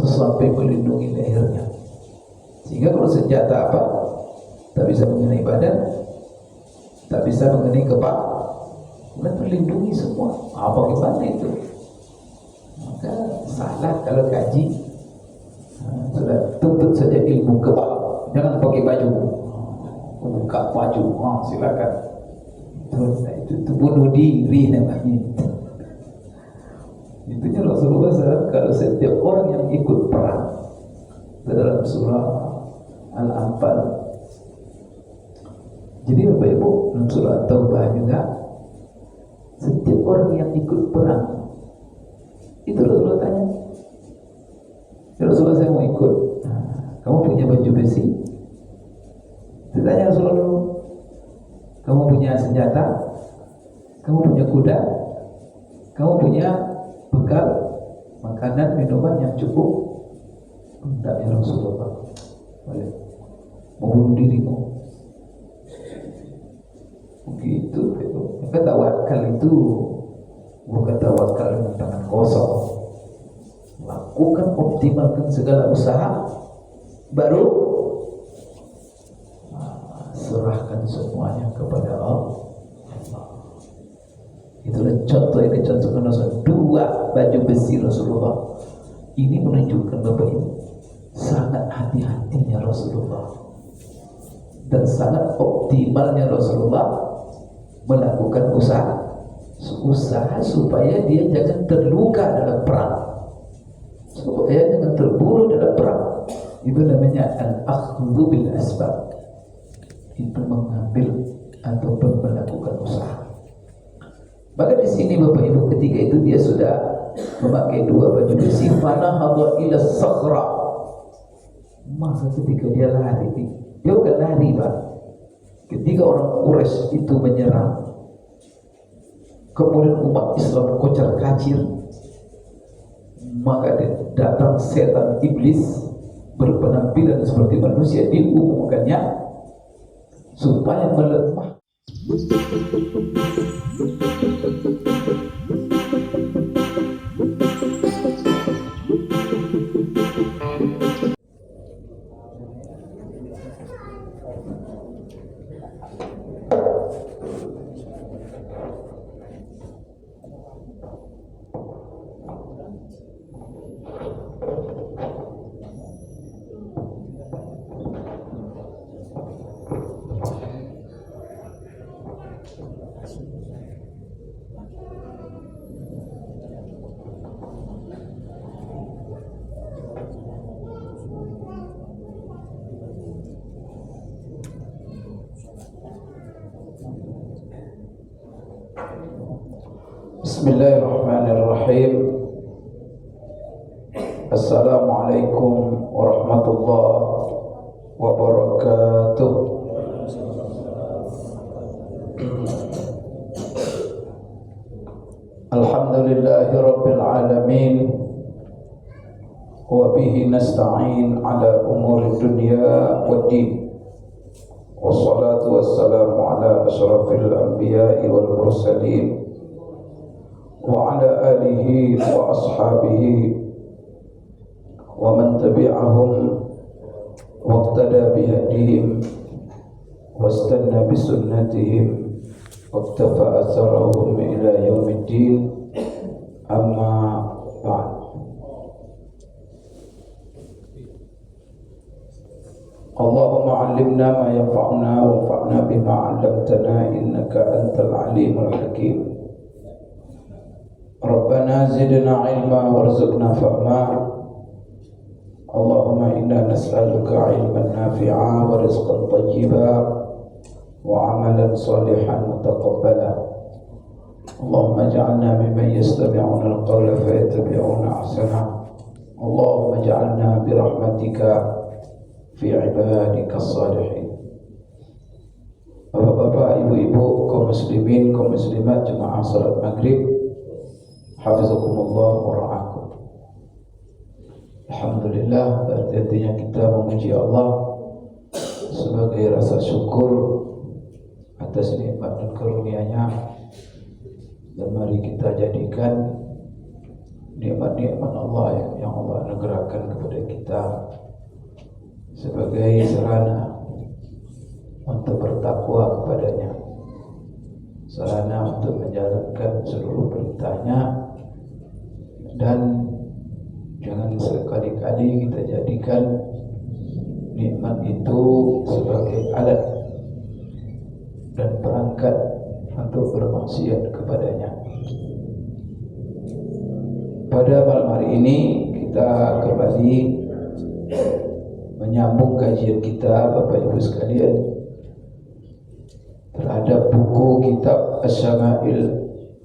sampai melindungi lehernya. Sehingga kalau senjata apa tak bisa mengenai badan, tak bisa mengenai kepala, dan terlindungi semua. Bagaimana itu? Maka salah kalau kaji. Sudah tuntut saja ilmu kepala, jangan pakai baju, buka baju, silakan. Itu bunuh diri namanya. Itunya Rasulullah SAW. Kalau setiap orang yang ikut perang, dalam surah Al-Anfal. Jadi Bapak Ibu, dalam surah Taubah juga, setiap orang yang ikut perang, itu Rasulullah tanya, ya Rasulullah, saya mau ikut. Kamu punya baju besi? Ditanya Rasulullah, kamu punya senjata? Kamu punya kuda? Kamu punya bekal makanan, minuman yang cukup? Enggak ya Rasulullah. Boleh. Mau bunuh dirimu. Begitu. Maka tawakal itu bukan tawakal dengan tangan kosong. Lakukan, optimalkan segala usaha, baru serahkan semuanya kepada Allah. Itulah contoh yang dicontohkan Rasulullah. Dua baju besi Rasulullah. Ini menunjukkan Bapak Ibu, sangat hati-hatinya Rasulullah dan sangat optimalnya Rasulullah melakukan usaha supaya dia jangan terluka dalam perang, supaya jangan terbunuh dalam perang. Itu namanya al-akhdhu bil asbab. Itu mengambil ataupun melakukan usaha. Maka di sini Bapak Ibu, ketika itu dia sudah memakai dua baju besi. Fanahadha ila sakhra. Maka ketika dia lari, dia bukan lari Pak. Ketika orang Quraisy itu menyerang, kemudian umat Islam kocar kacir, maka datang setan iblis berpenampilan seperti manusia, diumumkannya supaya melemah. Bismillahirrahmanirrahim. Assalamualaikum warahmatullahi wabarakatuh. Alhamdulillahi rabbil alamin, wa bihi nasta'in ala umuri dunya waddin. Wassalatu wassalamu ala ashrafil anbiya'i wal mursalin wa ala alihi wa ashabihi wa man tabi'ahum wa iqtada bihadihim wa istanna bisunnatihim wa iktafa atharahum ila yaumiddin. Amma ba'd. Allahumma 'allimna ma yanfa'una wanfa'na bima 'allamtana innaka antal alimul hakim. Rabbana zidna ilma warzuqna fahma. Allahumma inna nas'aluka ilman nafi'a wa rizqan tayyiba wa amalan salihan mutaqabbala. Allahumma ja'alna mimman yastami'una al-qawla fayattabi'una ahsana. Allahumma ja'alna birahmatika fi ibadika as-salihin. Bapak-bapak, ibu-ibu, kaum muslimin, kaum muslimat, jemaah salat maghrib, hafizakumullah wa ra'akum. Alhamdulillah, artinya kita memuji Allah sebagai rasa syukur atas nikmat dan karunia-Nya, dan mari kita jadikan nikmat-nikmat Allah yang Allah menggerakkan kepada kita sebagai sarana untuk bertakwa kepadanya, sarana untuk menjalankan seluruh perintahnya, dan jangan sekali-kali kita jadikan nikmat itu sebagai alat dan perangkat untuk bermaksiat kepadanya. Pada malam hari ini kita kembali menyambung kajian kita, Bapak Ibu sekalian, terhadap buku kitab Asy-Syama'il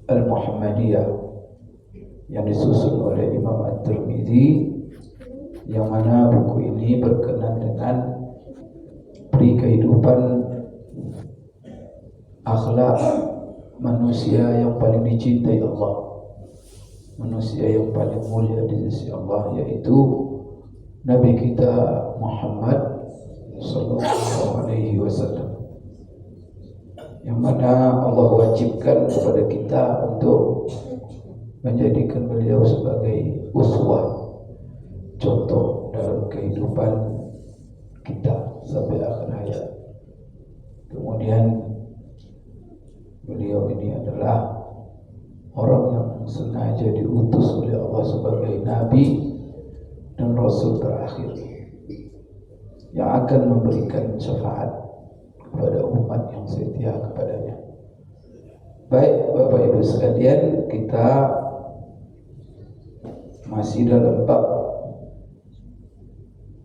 Al-Muhammadiyah yang disusun oleh Imam At-Tirmidzi, yang mana buku ini berkenaan dengan pri kehidupan akhlak manusia yang paling dicintai Allah, manusia yang paling mulia di sisi Allah, yaitu Nabi kita Muhammad sallallahu alaihi wasallam, yang mana Allah wajibkan kepada kita untuk menjadikan beliau sebagai uswah, contoh dalam kehidupan kita sampai akhir hayat. Kemudian beliau ini adalah orang yang sengaja diutus oleh Allah sebagai Nabi dan Rasul terakhir yang akan memberikan syafaat kepada umat yang setia kepadanya. Baik Bapak Ibu sekalian, kita masih dalam bab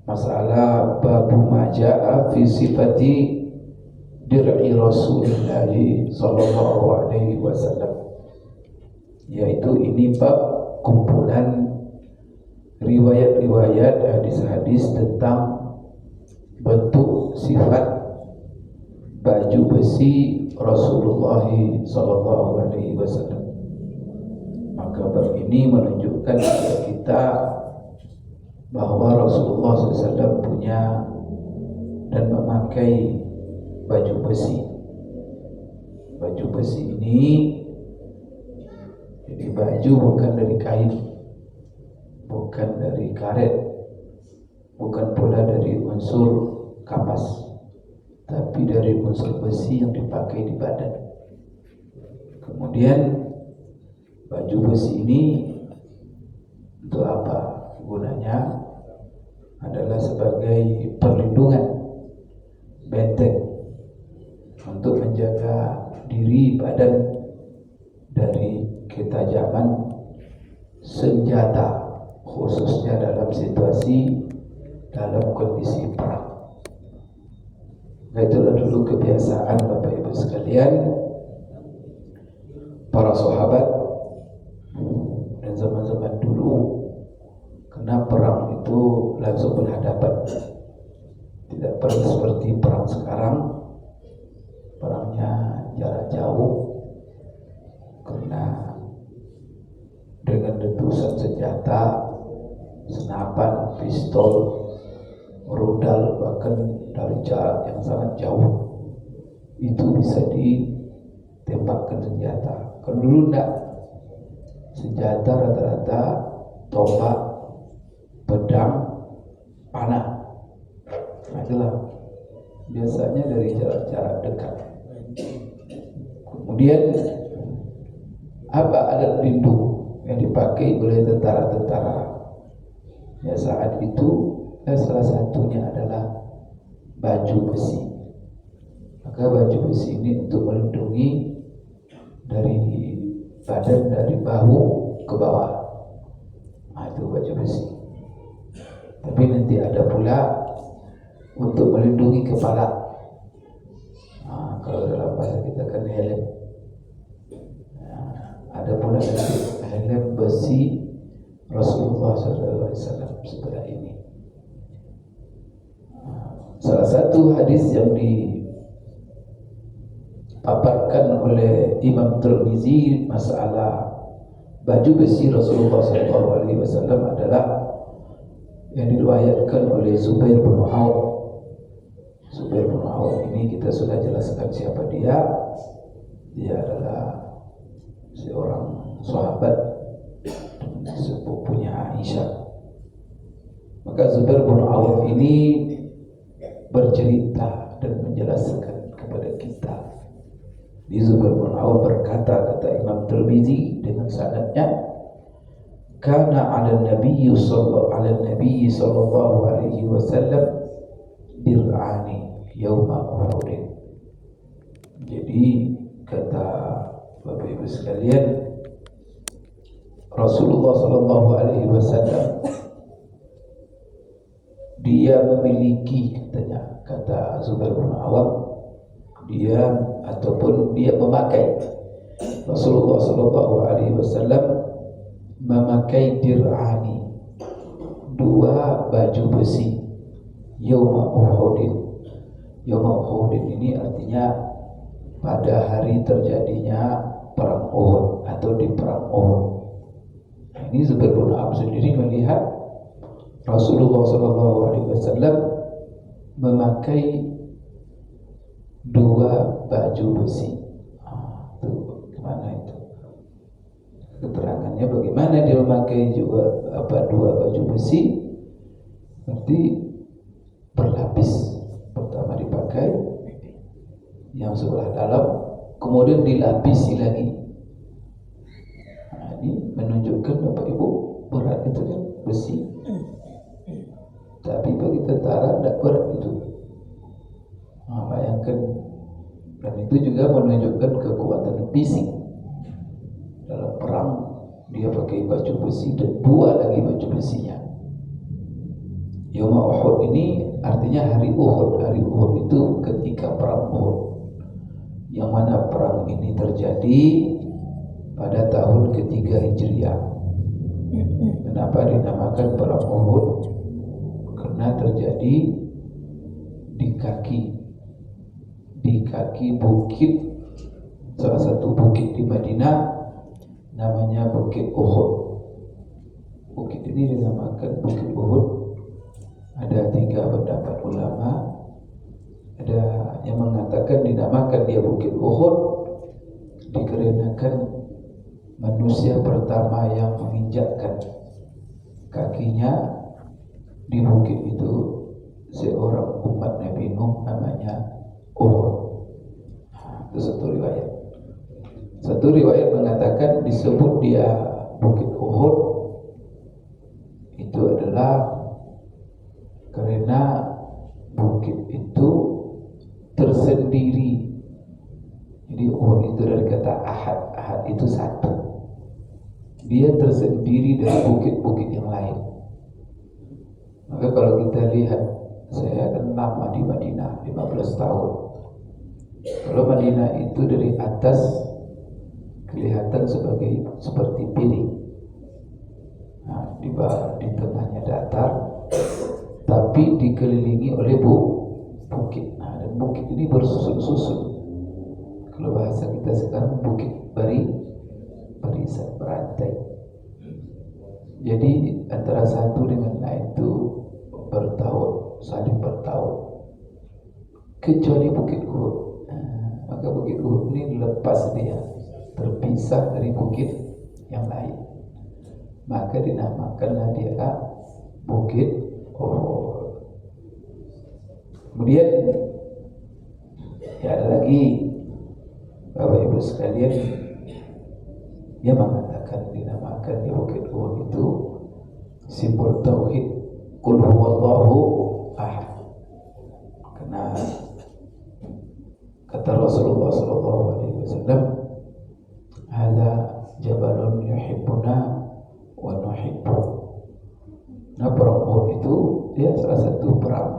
masalah babu maja'a fi sifati dir'i Rasulullah sallallahu alaihi wasallam, yaitu ini bab kumpulan riwayat-riwayat hadis-hadis tentang bentuk sifat baju besi Rasulullah sallallahu alaihi wasallam. Maka bab ini menunjukkan kepada kita bahwa Rasulullah SAW punya dan memakai baju besi. Baju besi ini jadi baju bukan dari kain, bukan dari karet, bukan pula dari unsur kapas, tapi dari unsur besi yang dipakai di badan. Kemudian baju besi ini untuk apa gunanya? Adalah sebagai perlindungan, benteng untuk menjaga diri badan dari ketajaman senjata, khususnya dalam situasi dalam kondisi perang. Nah, itulah dulu kebiasaan Bapak Ibu sekalian, para sahabat dan zaman-zaman dulu, karena perang itu langsung berhadapan, tidak pernah seperti perang sekarang, perangnya jarak jauh, karena dengan letusan senjata, senapan, pistol, rudal, bahkan dari jarak yang sangat jauh itu bisa ditembakkan senjata. Kalau dulu enggak, senjata rata-rata tombak, pedang, panah. Nah, itulah biasanya dari jarak-jarak dekat. Kemudian apa alat pelindung yang dipakai oleh tentara-tentara ya saat itu? Salah satunya adalah baju besi. Maka baju besi ini untuk melindungi dari badan, dari bahu ke bawah. Nah, itu baju besi. Tapi nanti ada pula untuk melindungi kepala. Nah, kalau dalam bahasa kita kan helm. Nah, ada pula nanti helm besi Rasulullah SAW setelah ini. Salah satu hadis yang dipaparkan oleh Imam Tirmidzi masalah baju besi Rasulullah SAW adalah yang diriwayatkan oleh Zubair bin Auf. Zubair bin Auf ini kita sudah jelaskan siapa dia. Dia adalah seorang sahabat sepupunya Aisyah Maka Zubair bin Awam ini bercerita dan menjelaskan kepada kita. Di Zubair bin Awam berkata, kata Imam Tirmizi dengan sanadnya, kana 'ala Nabi sallallahu alaihi wasallam dir'ani yauma Uhud. Jadi kata Bapak Ibu sekalian, Rasulullah sallallahu alaihi wasallam dia memiliki, katanya, kata Zubair bin Awam, dia ataupun dia memakai, Rasulullah sallallahu alaihi wasallam memakai dir'ani, dua baju besi, yauma Uhudin. Yauma Uhudin ini artinya pada hari terjadinya perang Uhud atau di perang Uhud. Nah, ini Zubair bin Awam sendiri melihat Rasulullah sallallahu alaihi wasallam memakai dua baju besi. Itu kemana itu? Keterangannya bagaimana dia memakai juga dua baju besi? Berarti berlapis. Pertama dipakai yang sebelah dalam, kemudian dilapisi lagi. Nah, ini menunjukkan Bapak Ibu, berat itu kan besi. Tapi bagi tentara tidak berat itu. Nah, bayangkan, dan itu juga menunjukkan kekuatan fisik. Dalam perang dia pakai baju besi dan dua lagi baju besinya. Yaum Uhud ini artinya hari Uhud. Hari Uhud itu ketika perang Uhud, yang mana perang ini terjadi pada tahun ketiga Hijriah. Kenapa dinamakan perang Uhud? Karena terjadi di kaki bukit, salah satu bukit di Madinah namanya Bukit Uhud. Bukit ini dinamakan Bukit Uhud. Ada 3 pendapat ulama. Ada yang mengatakan dinamakan dia Bukit Uhud dikarenakan manusia pertama yang menginjakkan kakinya di bukit itu seorang umat Nabi Nuh, namanya Uhud. Itu satu riwayat. Satu riwayat mengatakan disebut dia Bukit Uhud itu adalah karena bukit itu tersendiri. Jadi Uhud itu dari kata ahad. Ahad itu satu. Dia tersendiri dari bukit-bukit yang lain. Maka kalau kita lihat, saya kan lama di Madinah, 15 tahun. Kalau Madinah itu dari atas kelihatan seperti piring. Nah, di tengahnya datar, tapi dikelilingi oleh bukit. Nah, dan bukit ini bersusun-susun. Kalau bahasa kita sekarang bukit barisan, berantai. Jadi antara satu dengan lain itu saling bertaut. Kecuali Bukit Uhud. Maka Bukit Uhud ini lepas dia, terpisah dari bukit yang lain. Maka dinamakanlah dia Bukit Uhud. Kemudian ya ada lagi Bapak Ibu sekalian, dia mengatakan dinamakan di Bukit Uhud itu simbol tauhid, qul huwallahu ahad. Karena kata Rasulullah sallallahu alaihi wasallam, "Hadza jabalun yuhibbuna wa nuhibbu." Nah, perang Uhud itu dia salah satu perang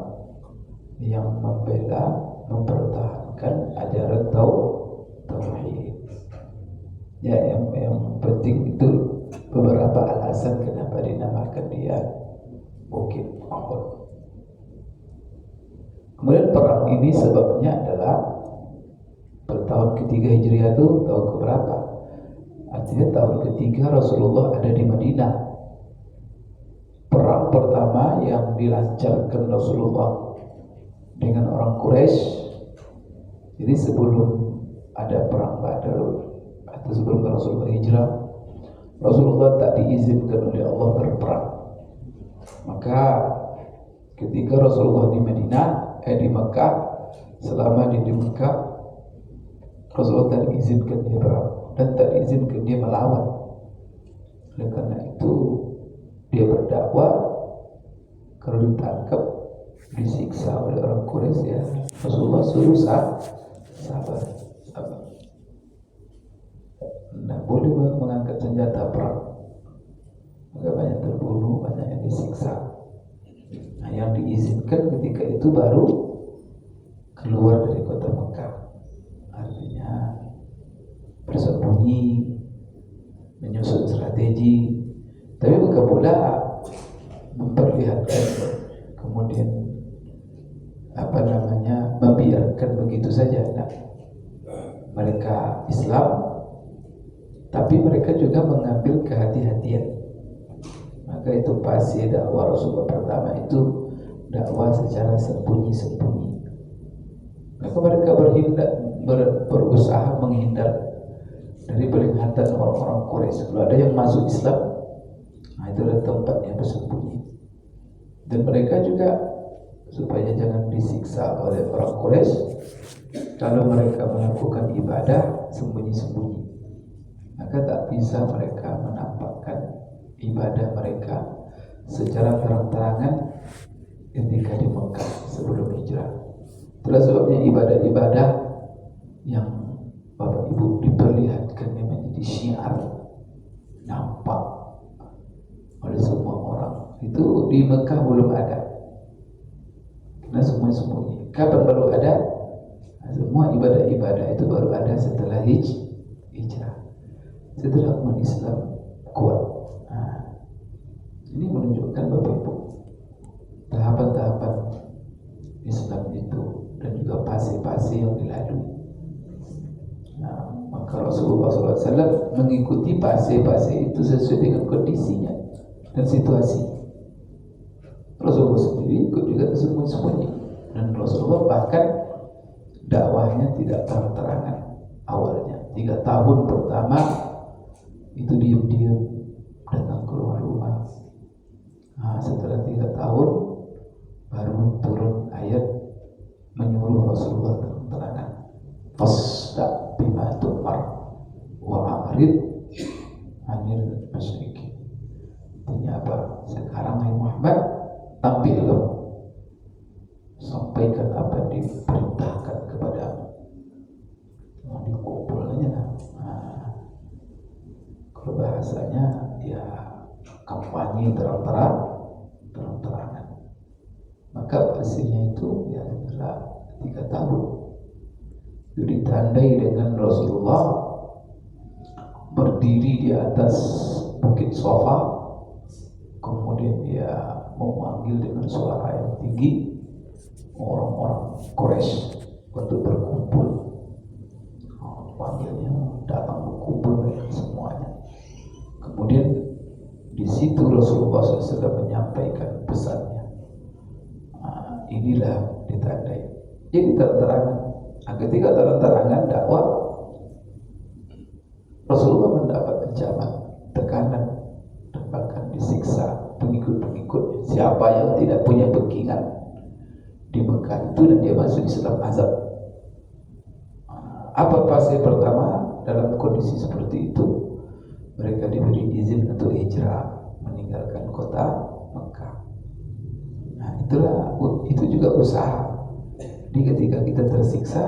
yang membela, mempertahankan ajaran tauhid. Ya, yang penting itu beberapa alasan kenapa dinamakan dia Bukit Uhud. Kemudian perang ini sebabnya adalah tahun ketiga Hijriah itu tahun keberapa? Artinya tahun ketiga Rasulullah ada di Madinah. Perang pertama yang dilancarkan Rasulullah dengan orang Quraisy. Jadi sebelum ada perang Badar atau sebelum Rasulullah hijrah, Rasulullah tak diizinkan oleh Allah berperang. Maka ketika Rasulullah di Madinah, di Mekah, selama di Mekah, Rasulullah tak diizinkan dia berang dan tak diizinkan dia melawan. Oleh karena itu dia berdakwah, kalau ditangkap disiksa oleh orang Quraisy, ya Rasulullah suruh sabar. Tidak boleh mengangkat senjata perang, maka banyak terbunuh, banyak yang disiksa. Nah, yang diizinkan ketika itu baru keluar dari kota Mekah, artinya bersembunyi, menyusun strategi, tapi bukan pula memperlihatkan kemudian membiarkan begitu saja. Nah, mereka Islam, tapi mereka juga mengambil kehati-hatian. Maka itu pasti dakwah Rasulullah pertama itu dakwah secara sembunyi-sembunyi. Maka mereka berusaha menghindar dari pelihatan orang-orang Quraisy. Kalau ada yang masuk Islam, nah itu adalah tempatnya bersembunyi. Dan mereka juga supaya jangan disiksa oleh orang Quraisy, kalau mereka melakukan ibadah sembunyi-sembunyi, maka tak bisa mereka menampakkan ibadah mereka secara terang-terangan ketika di Mekah sebelum hijrah. Itulah sebabnya ibadah-ibadah yang Bapak Ibu diperlihatkan yang menjadi syiar, nampak oleh semua orang, itu di Mekah belum ada, karena semua sembunyi. Kapan baru ada? Semua ibadah-ibadah itu baru ada setelah hijrah, setelah umat Islam kuat. Nah, ini menunjukkan Bapak Ibu tahapan-tahapan Islam itu dan juga fase-fase yang dilalui. Nah, maka Rasulullah SAW mengikuti fase-fase itu sesuai dengan kondisinya dan situasi. Rasulullah sendiri ikut juga sembunyi-sembunyi, dan Rasulullah bahkan dakwahnya tidak terang-terangan awalnya. 3 tahun pertama itu diam-diam datang keluar rumah. Nah, setelah 3 tahun baru turun ayat menyuruh Rasulullah terang-terangan, fasda' bima tu'mar wa a'rid 'anil musyrikin. Artinya apa? Sekarang hai Muhammad, tampil kamu, sampaikan apa yang diperintahkan kepadamu. Mau dikumpulnya lah. Nah, kalau bahasanya ya kampanye terang-terangan. Maka pastinya itu ya adalah 3 tahun. Itu ditandai dengan Rasulullah berdiri di atas bukit Safa, kemudian dia memanggil dengan suara yang tinggi orang-orang Quraisy untuk berkumpul. Panggilnya datang berkumpul mereka semuanya. Kemudian di situ Rasulullah SAW menyampaikan pesannya. Inilah ditandai. Jadi terang-terangan. Ketika terang-terangan dakwah, Rasulullah mendapat ancaman, tekanan, dan bahkan disiksa pengikut-pengikutnya. Siapa yang tidak punya backingan di Mekah itu dan dia masuk Islam, azab. Apa fase pertama dalam kondisi seperti itu? Mereka diberi izin untuk hijrah, meninggalkan kota Mekah. Nah, itu juga usaha. Jadi ketika kita tersiksa,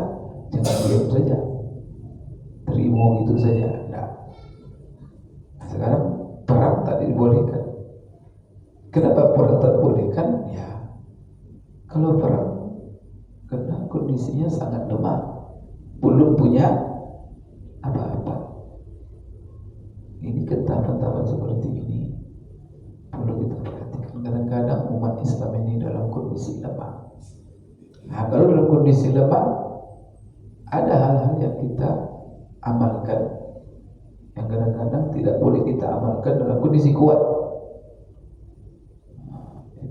jangan diam saja, terima gitu saja. Nah, sekarang perang tak dibolehkan. Kenapa perang tak dibolehkan? Ya, kalau perang karena kondisinya sangat lemah, belum punya apa-apa. Ini ketahapan-tahapan seperti ini perlu kita perhatikan. Kadang-kadang umat Islam ini dalam kondisi lemah. Nah, kalau dalam kondisi lemah, ada hal-hal yang kita amalkan yang kadang-kadang tidak boleh kita amalkan dalam kondisi kuat.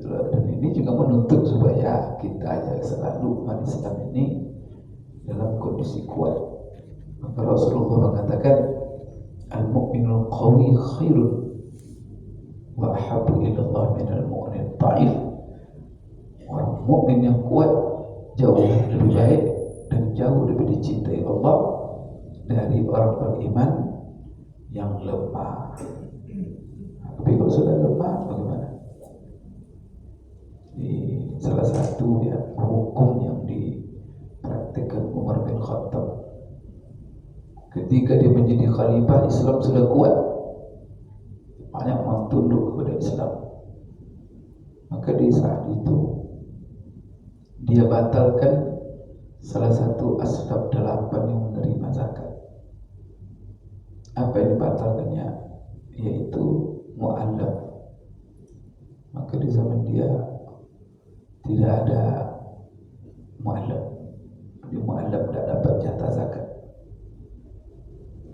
Dan ini juga menuntut supaya kita selalu umat Islam ini dalam kondisi kuat. Maka Rasulullah mengatakan, al-mu'minul qawi khairun wa ahabbu ila Allah minal mu'min mukmin yang kuat jauh lebih baik dan jauh lebih dicintai Allah dari orang beriman yang lemah. Tapi kalau sudah lemah bagaimana? Di salah satu ya hukum yang dipraktikkan Umar bin Khattab ketika dia menjadi khalifah, Islam sudah kuat, banyak orang tunduk kepada Islam. Maka di saat itu dia batalkan salah satu asbab 8 yang menerima zakat. Apa yang dibatalkannya? Yaitu mu'allaf. Maka di zaman dia tidak ada mu'allaf. Di mu'allaf tidak dapat jatah zakat.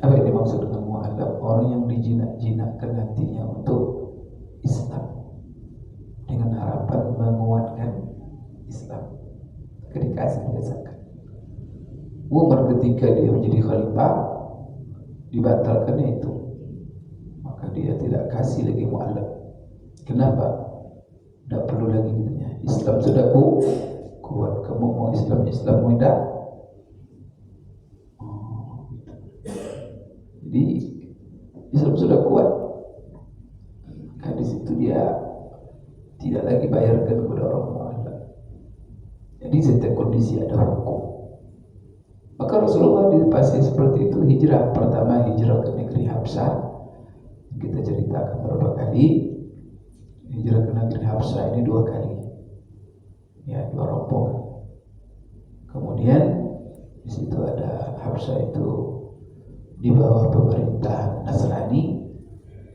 Apa yang dimaksud dengan mu'allaf? Orang yang dijinak-jinakkan hatinya untuk Islam dengan harapan menguatkan Islam, dikasih dia zakat. Umar ketika dia menjadi khalifah dibatalkannya itu, maka dia tidak kasih lagi mu'allaf. Kenapa? Tidak perlu lagi katanya. Islam sudah kuat. Kamu mau Islam mudah. Jadi Islam sudah kuat. Maka di situ dia tidak lagi bayarkan kepada orang mu'allaf. Jadi setiap kondisi ada hukum. Maka Rasulullah di fase seperti itu hijrah. Pertama hijrah ke negeri Habsyah. Kita ceritakan berapa kali. Hijrah ke negeri Habsyah ini 2 kali. Ya, 2 rombongan. Kemudian di situ ada Habsyah itu di bawah pemerintahan Nasrani,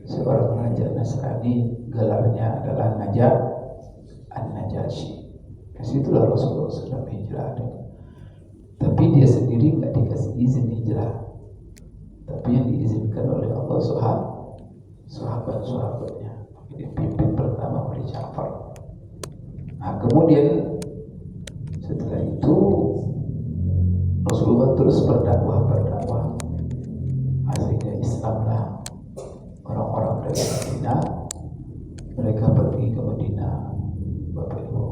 seorang raja Nasrani, gelarnya adalah An-Najasyi. Ke situlah Rasulullah SAW hijrah. Tapi dia sendiri nggak dikasih izin hijrah, tapi yang diizinkan oleh Allah sahabat-sahabatnya. Dipimpin pertama oleh Ja'far. Nah, kemudian setelah itu Rasulullah terus berdakwah. Sehingga Islamlah orang-orang dari Madinah, mereka pergi ke Madinah. Bapak Ibu,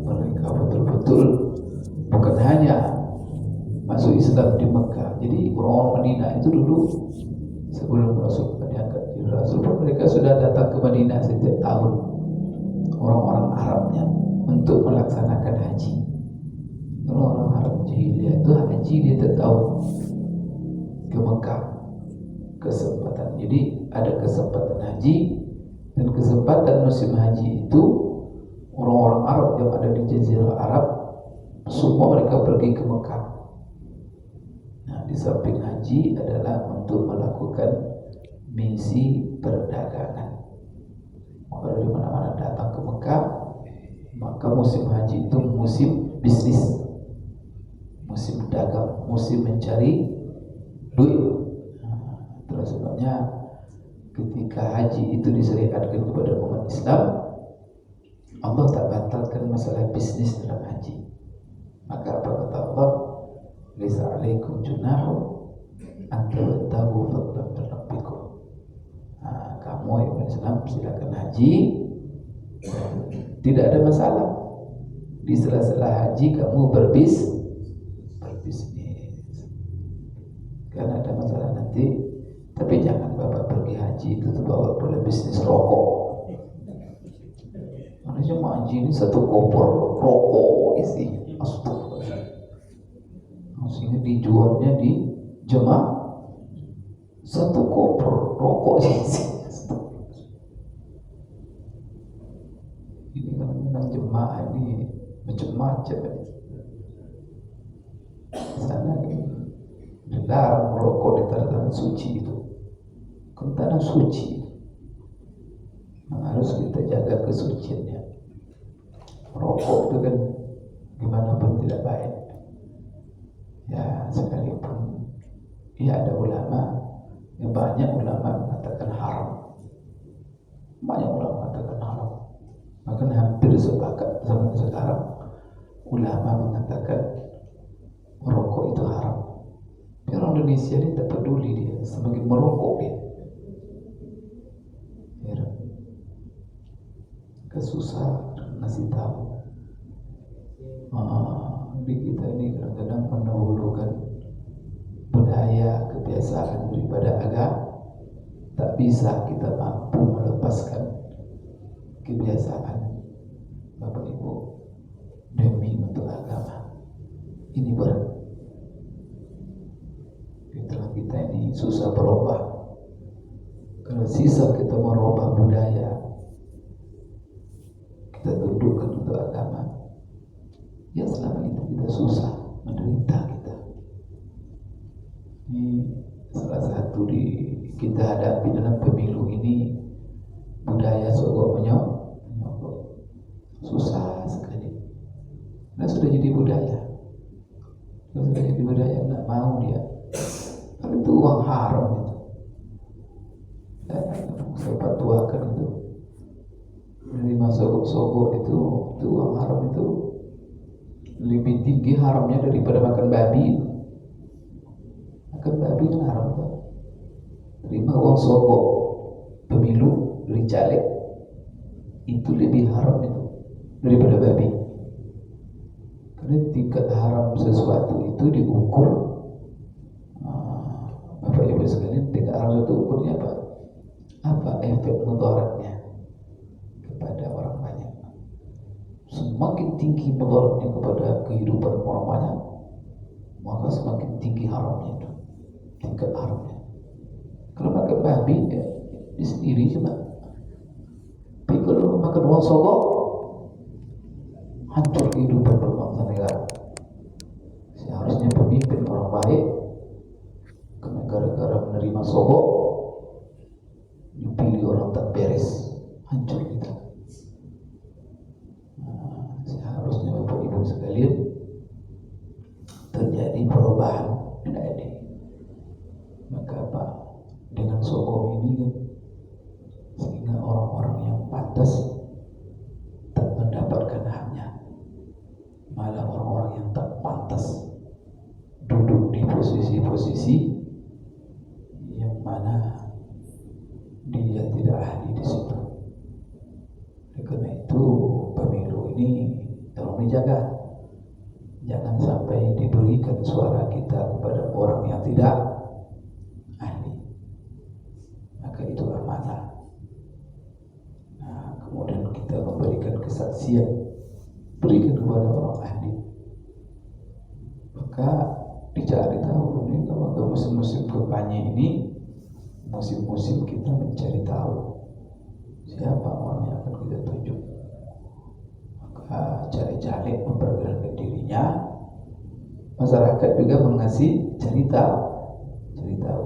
mereka betul-betul bukan hanya masuk Islam di Mekah. Jadi orang-orang Madinah itu dulu sebelum Rasulullah diangkat jadi Rasul, mereka sudah datang ke Madinah setiap tahun, orang-orang Arabnya, untuk melaksanakan haji. Orang-orang Arab jahiliyah itu haji dia tahun ke Mekah kesempatan. Jadi ada kesempatan haji, dan kesempatan musim haji itu orang-orang Arab yang ada di Jazirah Arab semua mereka pergi ke Mekah. Nah, di samping haji adalah untuk melakukan misi perdagangan. Maka dari mana-mana datang ke Mekah. Maka musim haji itu musim bisnis, musim dagang, musim mencari duit. Itulah sebabnya ketika haji itu disyariatkan kepada umat Islam, Allah tak batalkan masalah bisnis dalam haji. Maka apa kata Allah? Laisa 'alaikum junahun an tabtaghu fadlan min rabbikum. Kamu yang Islam silakan haji, tidak ada masalah. Di sela-sela haji kamu berbisnis. Kan ada masalah nanti. Tapi jangan Bapak pergi haji itu bawa pula bisnis rokok. Manusia haji ini 1 koper rokok isi. Astagfirullah. Sehingga dijualnya di jemaah 1 koper rokok isi. Ini kan jemaah ini macam-macam. Sana dilarang merokok di tanah suci itu. Kan tanah suci, harus kita jaga kesuciannya. Merokok itu kan gimana pun tidak baik. Ya sekalipun ya ada ulama, yang banyak ulama mengatakan haram. Banyak ulama mengatakan haram. Bahkan hampir sepakat zaman sekarang ulama mengatakan merokok itu haram. Tapi orang Indonesia ini tak peduli dia, semakin merokok dia. Ya, kesusah. ngasih tahu. Di kita ini kadang-kadang mendahulukan budaya, kebiasaan daripada agama. Tak bisa kita mampu melepaskan kebiasaan Bapak Ibu demi untuk agama. Ini berat. Kita ini susah berubah. Kalau sisa kita merubah budaya, kita tundukkan untuk agama, ya selama itu kita susah, menderita kita. Ini salah satu kita hadapi dalam pemilu ini, budaya sogok menyogok. Susah sekali. Nah sudah jadi budaya. Sudah jadi budaya, tidak mau dia. Kalau itu uang haram itu. Saya fatwakan itu. Menerima sogok-sogok itu uang haram itu lebih tinggi haramnya daripada makan babi. Makan babi kan haram kan? Terima uang sogok pemilu dari caleg itu lebih haram itu daripada babi. Karena tingkat haram sesuatu itu diukur, Bapak Ibu sekalian, tingkat haram itu ukurnya apa? Apa efek mudaratnya kepada orang banyak? Semakin tinggi mudaratnya kepada kehidupan orang banyak, maka semakin tinggi haramnya itu, tingkat haramnya. Kalau makan babi ya, di sendiri cuma. Tapi kalau makan uang sogok, hancur kehidupan berbangsa negara. Seharusnya pemimpin orang baik, karena gara-gara menerima sogok, dipilih orang tak beres, hancur kita. Seharusnya Bapak Ibu sekalian terjadi perubahan ini. Maka apa? Dengan sogok ini kan, sehingga orang-orang yang pantas tak mendapatkan haknya, malah orang-orang yang tak pantas duduk di posisi-posisi yang mana dia tidak ahli di situ. Karena itu pemilu ini tolong dijaga, jangan sampai diberikan suara kita kepada orang yang tidak ahli. Maka itu amanah. Nah, kemudian kita memberikan kesaksian, berikan kepada orang ahli. Maka dicari tahu nih, kalau musim-musim kampanye ini, musim-musim kita mencari tahu siapa orang yang akan kita tunjuk. Maka cari-cari memperkenalkan dirinya, masyarakat juga mengasih cerita tahu.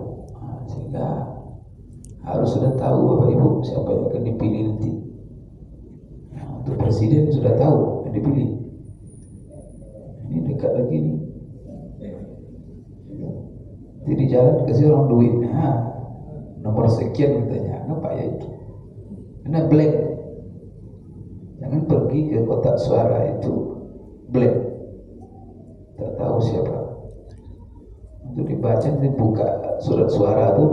Sehingga harus sudah tahu Bapak Ibu siapa yang akan dipilih nanti. Untuk presiden sudah tahu yang dipilih. Ini dekat lagi nih. Jadi di jalan kasih orang duit, nomor sekian katanya, apa ya itu? Karena blank. Jangan pergi ke kotak suara itu blank, tak tahu siapa. Itu dibaca, dibuka surat suara itu,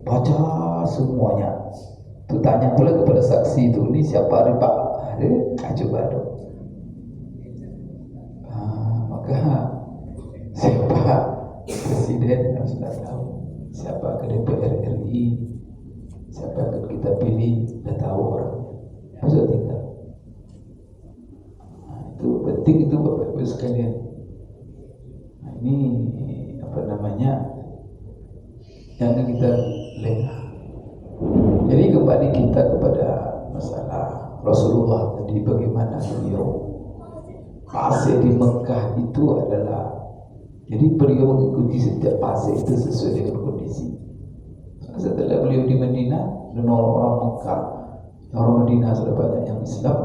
baca semuanya. Itu tanya pula kepada saksi itu, ini siapa nih Pak? Coba dong. Maka siapa presiden harus sudah tahu, siapa ke DPR RI, siapa akan kita pilih, sudah tahu orang. Sudah tinggal. Itu penting itu Bapak Ibu sekalian. Ini apa namanya? Jangan kita lengah. Jadi kembali kita kepada masalah Rasulullah tadi, bagaimana beliau fase di Mekah itu adalah, jadi beliau mengikuti setiap fase itu sesuai dengan kondisi. Setelah beliau di Madinah dan orang-orang Mekah, orang Madinah sudah banyak yang Islam,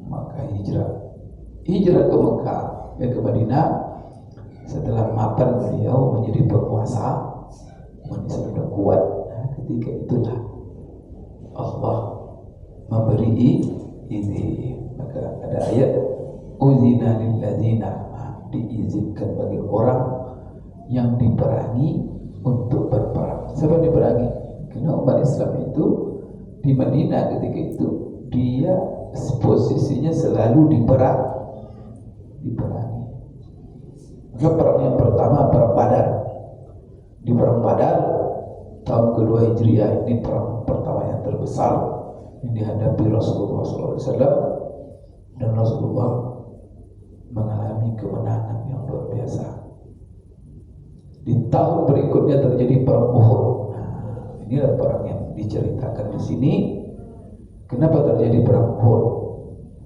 maka hijrah ke Mekah dan ke Madinah. Setelah mapan beliau menjadi penguasa, Islam sudah kuat. Ketika itulah Allah memberi ini, maka ada ayat uzina lil ladina, diizinkan bagi orang yang diperangi untuk berperang. Siapa diperangi? Karena umat Islam itu di Madinah ketika itu dia posisinya selalu diperangi. Maka perang yang pertama perang Badar. Di perang Badar tahun kedua Hijriah ini perang pertama yang terbesar yang dihadapi Rasulullah SAW, dan Rasulullah mengalami kemenangan yang luar biasa. Di tahun berikutnya terjadi perang Uhud. Nah, inilah perang yang diceritakan di sini. Kenapa terjadi perang Uhud?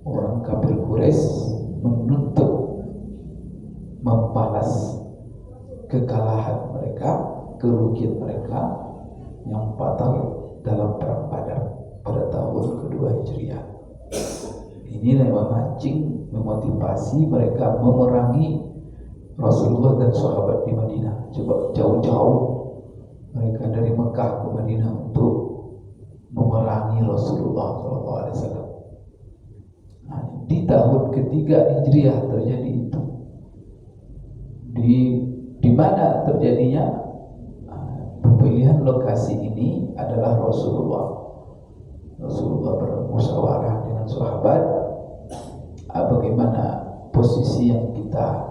Orang kafir Quraisy menuntut membalas kekalahan mereka, kerugian mereka yang fatal dalam perang Badar pada tahun kedua Hijriah. Inilah yang memancing, memotivasi mereka memerangi Rasulullah dan sahabat di Madinah. Coba jauh-jauh mereka dari Mekah ke Madinah untuk memerangi Rasulullah SAW. Nah, di tahun ketiga Hijriah terjadi itu. Di mana terjadinya? Pemilihan lokasi ini adalah Rasulullah bermusyawarah dengan sahabat, bagaimana posisi yang kita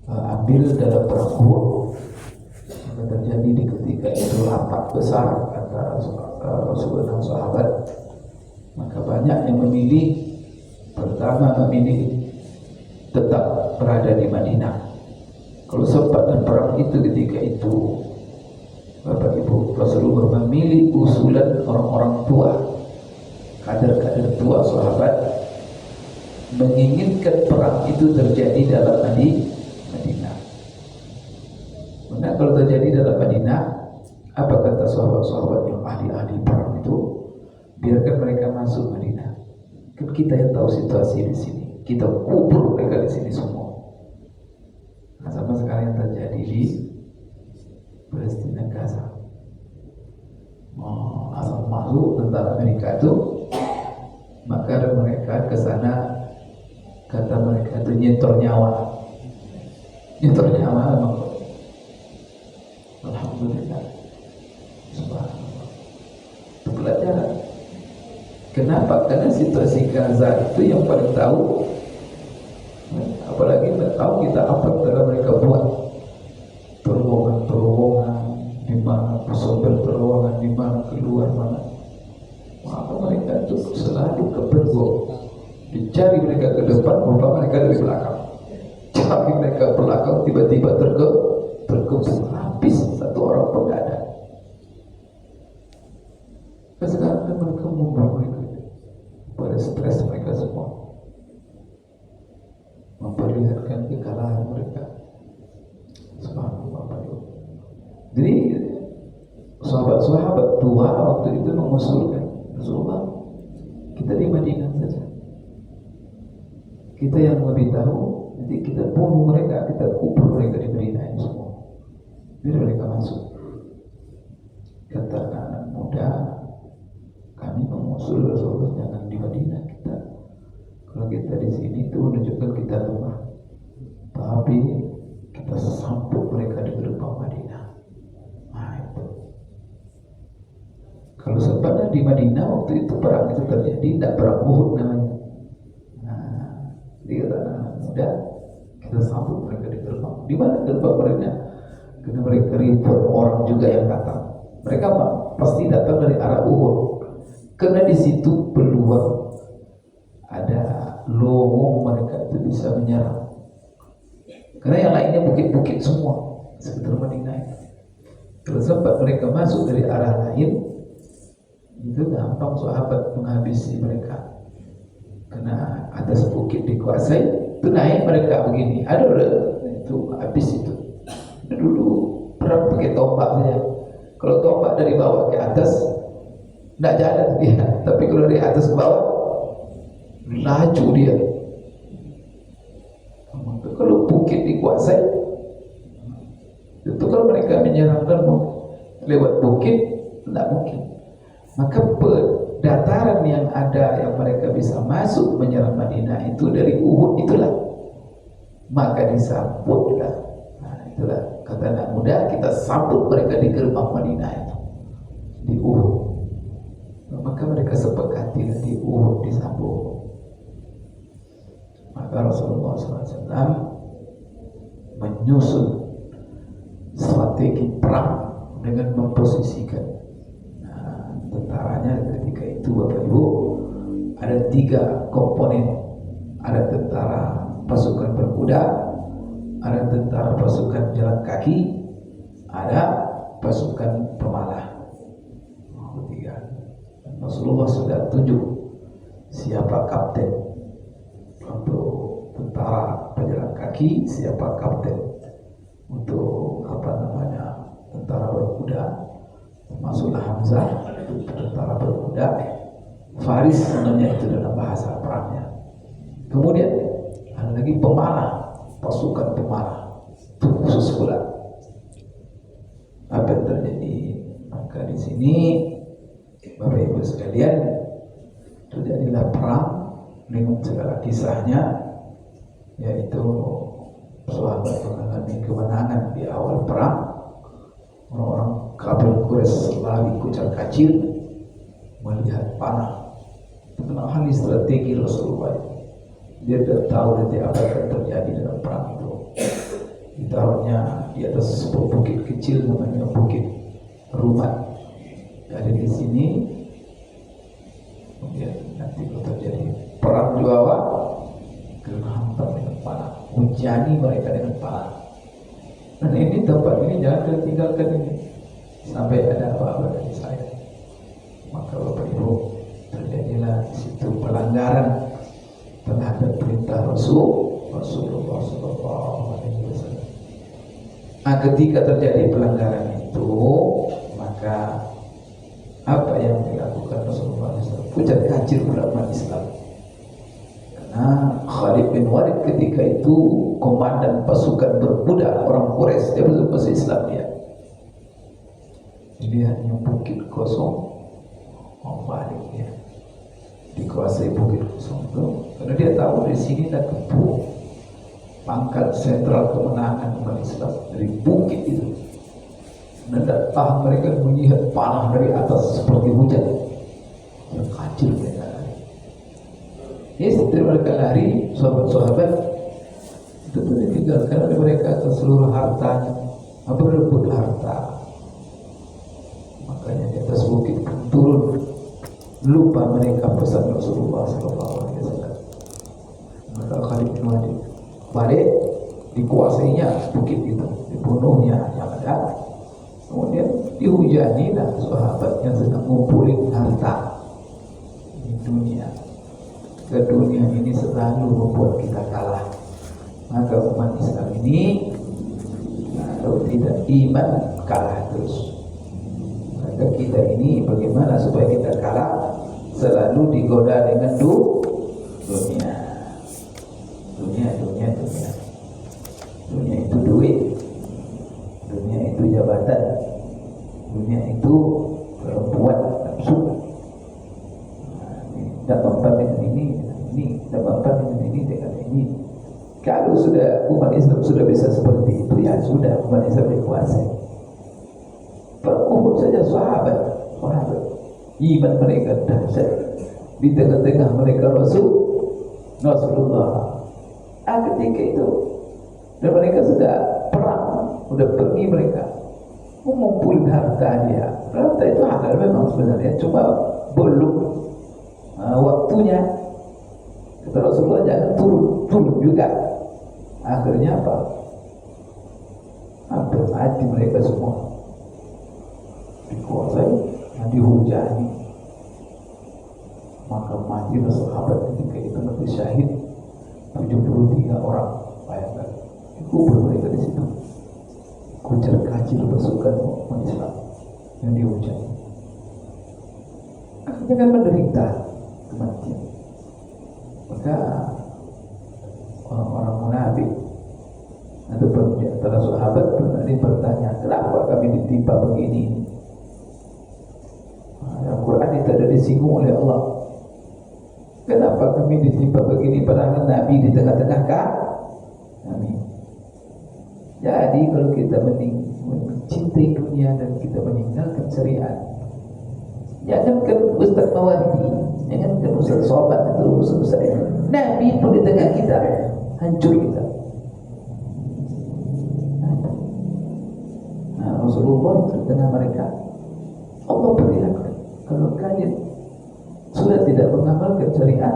ambil dalam perang Uhud. Yang terjadi di ketika itu rapat besar antara Rasulullah dan sahabat. Maka banyak yang memilih, pertama memilih tetap berada di Madinah. Kalau sempat dan perang itu ketika itu, Bapak Ibu, Rasulullah memilih usulan orang-orang tua, kader-kader tua sahabat, menginginkan perang itu terjadi dalam Madinah. Nah, kalau terjadi dalam Madinah, apa kata sahabat-sahabat yang ahli-ahli perang itu? Biarkan mereka masuk Madinah. Kan kita yang tahu situasi di sini, kita kubur mereka di sini semua. Nah, sama sekali yang terjadi di Palestina, Gaza. Asal masuk tentara Amerika itu, maka mereka ke sana, kata mereka itu nyetor nyawa memang. Alhamdulillah, subhanallah. Itu pelajaran. Kenapa? Karena situasi Gaza itu yang paling tahu. Apalagi tidak tahu kita apa yang telah mereka buat. Terowongan di mana, sumber terowongan di mana, keluar mana. Maka mereka itu selalu kepergok. Dicari mereka ke depan, lupa mereka dari belakang. Cari mereka belakang, tiba-tiba terkepung, habis satu orang pun tidak ada. Sekarang kan mereka mundur, mereka pada stres mereka semua, memperlihatkan kekalahan mereka. Subhanallah. Jadi sahabat-sahabat tua waktu itu mengusulkan, Rasulullah, kita di Madinah saja, kita yang lebih tahu, nanti kita bunuh mereka, kita kubur mereka di Madinah ini semua, biar mereka masuk. Kata anak muda, kami mengusul Rasulullah jangan di Madinah kita. Kalau kita di sini itu menunjukkan kita lemah, tapi kita sambut mereka di gerbang Madinah. Nah itu. Kalau sempatnya di Madinah waktu itu perang itu terjadi, tidak perang Uhud namanya. Nah, dia anak muda, kita sambut mereka di gerbang. Di mana gerbang mereka? Karena mereka ribuan orang juga yang datang. Mereka pasti datang dari arah Uhud. Karena di situ peluang ada lowong mereka itu bisa menyerang. Karena yang lainnya bukit-bukit semua sekitar Madinah. Kalau sempat mereka masuk dari arah lain, itu gampang sahabat menghabisi mereka. Karena atas bukit dikuasai, itu naik mereka begini. Ada itu habis itu. Dulu perang pakai tombak saja. Kalau tombak dari bawah ke atas tidak jalan dia, tapi kalau dari atas ke bawah laju dia. Kalau bukit dikuasai, itu kalau mereka menyerang lewat bukit tidak mungkin. Maka dataran yang ada yang mereka bisa masuk menyerang Madinah itu dari Uhud itulah. Maka disambutlah. Nah, itulah kata anak muda, kita sambut mereka di gerbang Madinah itu, di Uhud. Maka mereka sepakati di Uhud disambung. Maka Rasulullah SAW menyusun strategi perang dengan memposisikan tentaranya ketika itu Bapak Ibu ada 3 komponen. Ada tentara pasukan berkuda, ada tentara pasukan jalan kaki, ada pasukan pemalah. Rasulullah sudah tunjuk siapa kapten untuk tentara pejalan kaki, siapa kapten untuk tentara berkuda, termasuklah Hamzah itu tentara berkuda. Faris namanya itu dalam bahasa perangnya. Kemudian ada lagi pemalah, pasukan pemalah itu khusus pula. Apa yang terjadi? Maka di sini Bapak Ibu sekalian, terjadilah perang dengan segala kisahnya, yaitu sahabat mengalami kemenangan di awal perang. Orang-orang kafir Quraisy lari kucar-kacir melihat panah. Tentang hal strategi Rasulullah, dia tidak tahu nanti apa yang terjadi dalam perang itu. Ditaruhnya di atas sebuah bukit kecil namanya Bukit Rumat. Ada di sini. Kemudian nanti kalau terjadi perang di bawah, kena hantam dengan panah, hujani mereka dengan panah. Dan ini tempat ini jangan tinggalkan ini sampai ada apa-apa dari saya. Maka Bapak Ibu, terjadilah di situ pelanggaran terhadap perintah Rasulullah SAW. Ketika terjadi pelanggaran itu, maka apa yang dilakukan Rasulullah SAW? Pucat kacir umat Islam. Karena Khalid bin Walid ketika itu komandan pasukan berkuda orang Quraisy, dia masuk masuk Islam dia. Dia hanya bukit kosong, mau balik dia. Dikuasai bukit kosong itu, karena dia tahu di sini dah kepung pangkat sentral kemenangan umat Islam dari bukit itu. Dan datang mereka melihat panah dari atas seperti hujan. Yang kacil mereka lari. Setelah mereka lari, sahabat-sahabat itu ditinggalkan oleh mereka ke seluruh hartanya, berebut harta. Makanya di atas bukit turun, lupa mereka pesan Rasulullah SAW. Maka Khalid bin Walid balik, dikuasainya bukit itu, dibunuhnya yang ada. Kemudian dihujanilah sahabat yang sedang ngumpulin harta di dunia. Ke dunia ini selalu membuat kita kalah. Maka umat Islam ini kalau tidak iman kalah terus. Maka kita ini bagaimana supaya kita kalah? Selalu digoda dengan dunia. Dunia itu duit. Dunia itu jabatan, dunia itu perempuan nafsu. Tidak mempan dengan ini, tidak mempan dengan ini. Kalau sudah umat Islam sudah bisa seperti itu, ya sudah umat Islam dikuasai. Perempuan saja sahabat, iman mereka dahsyat. Di tengah-tengah mereka Rasulullah. Ketika itu, dan mereka sudah perang. Udah pergi mereka mengumpulin harta dia. Harta itu halal memang sebenarnya, cuma belum waktunya. Kata Rasulullah jangan turun juga. Akhirnya apa? Hampir mati mereka semua. Dikuasai, dihujani. Maka matilah sahabat ketika itu mati syahid 73 orang. Bayangkan, kubur mereka di situ. Kucar kacir pasukan umat Islam yang dihujani. Akhirnya kan menderita kematian. Maka orang-orang munafik atau di antara sahabat pernah bertanya, kenapa kami ditimpa begini? Al-Quran itu ada disinggung oleh Allah. Kenapa kami ditimpa begini padahal Nabi di tengah-tengah kami? Jadi kalau kita mencintai dunia dan kita meninggalkan syariat, Jangankan Ustaz Mawardi, jangankan Ustaz Sobat itu Ustaz Nabi pun di tengah kita hancur kita. Nah, Rasulullah di tengah mereka. Allah perlihatkan kalau kalian sudah tidak mengamalkan syariat,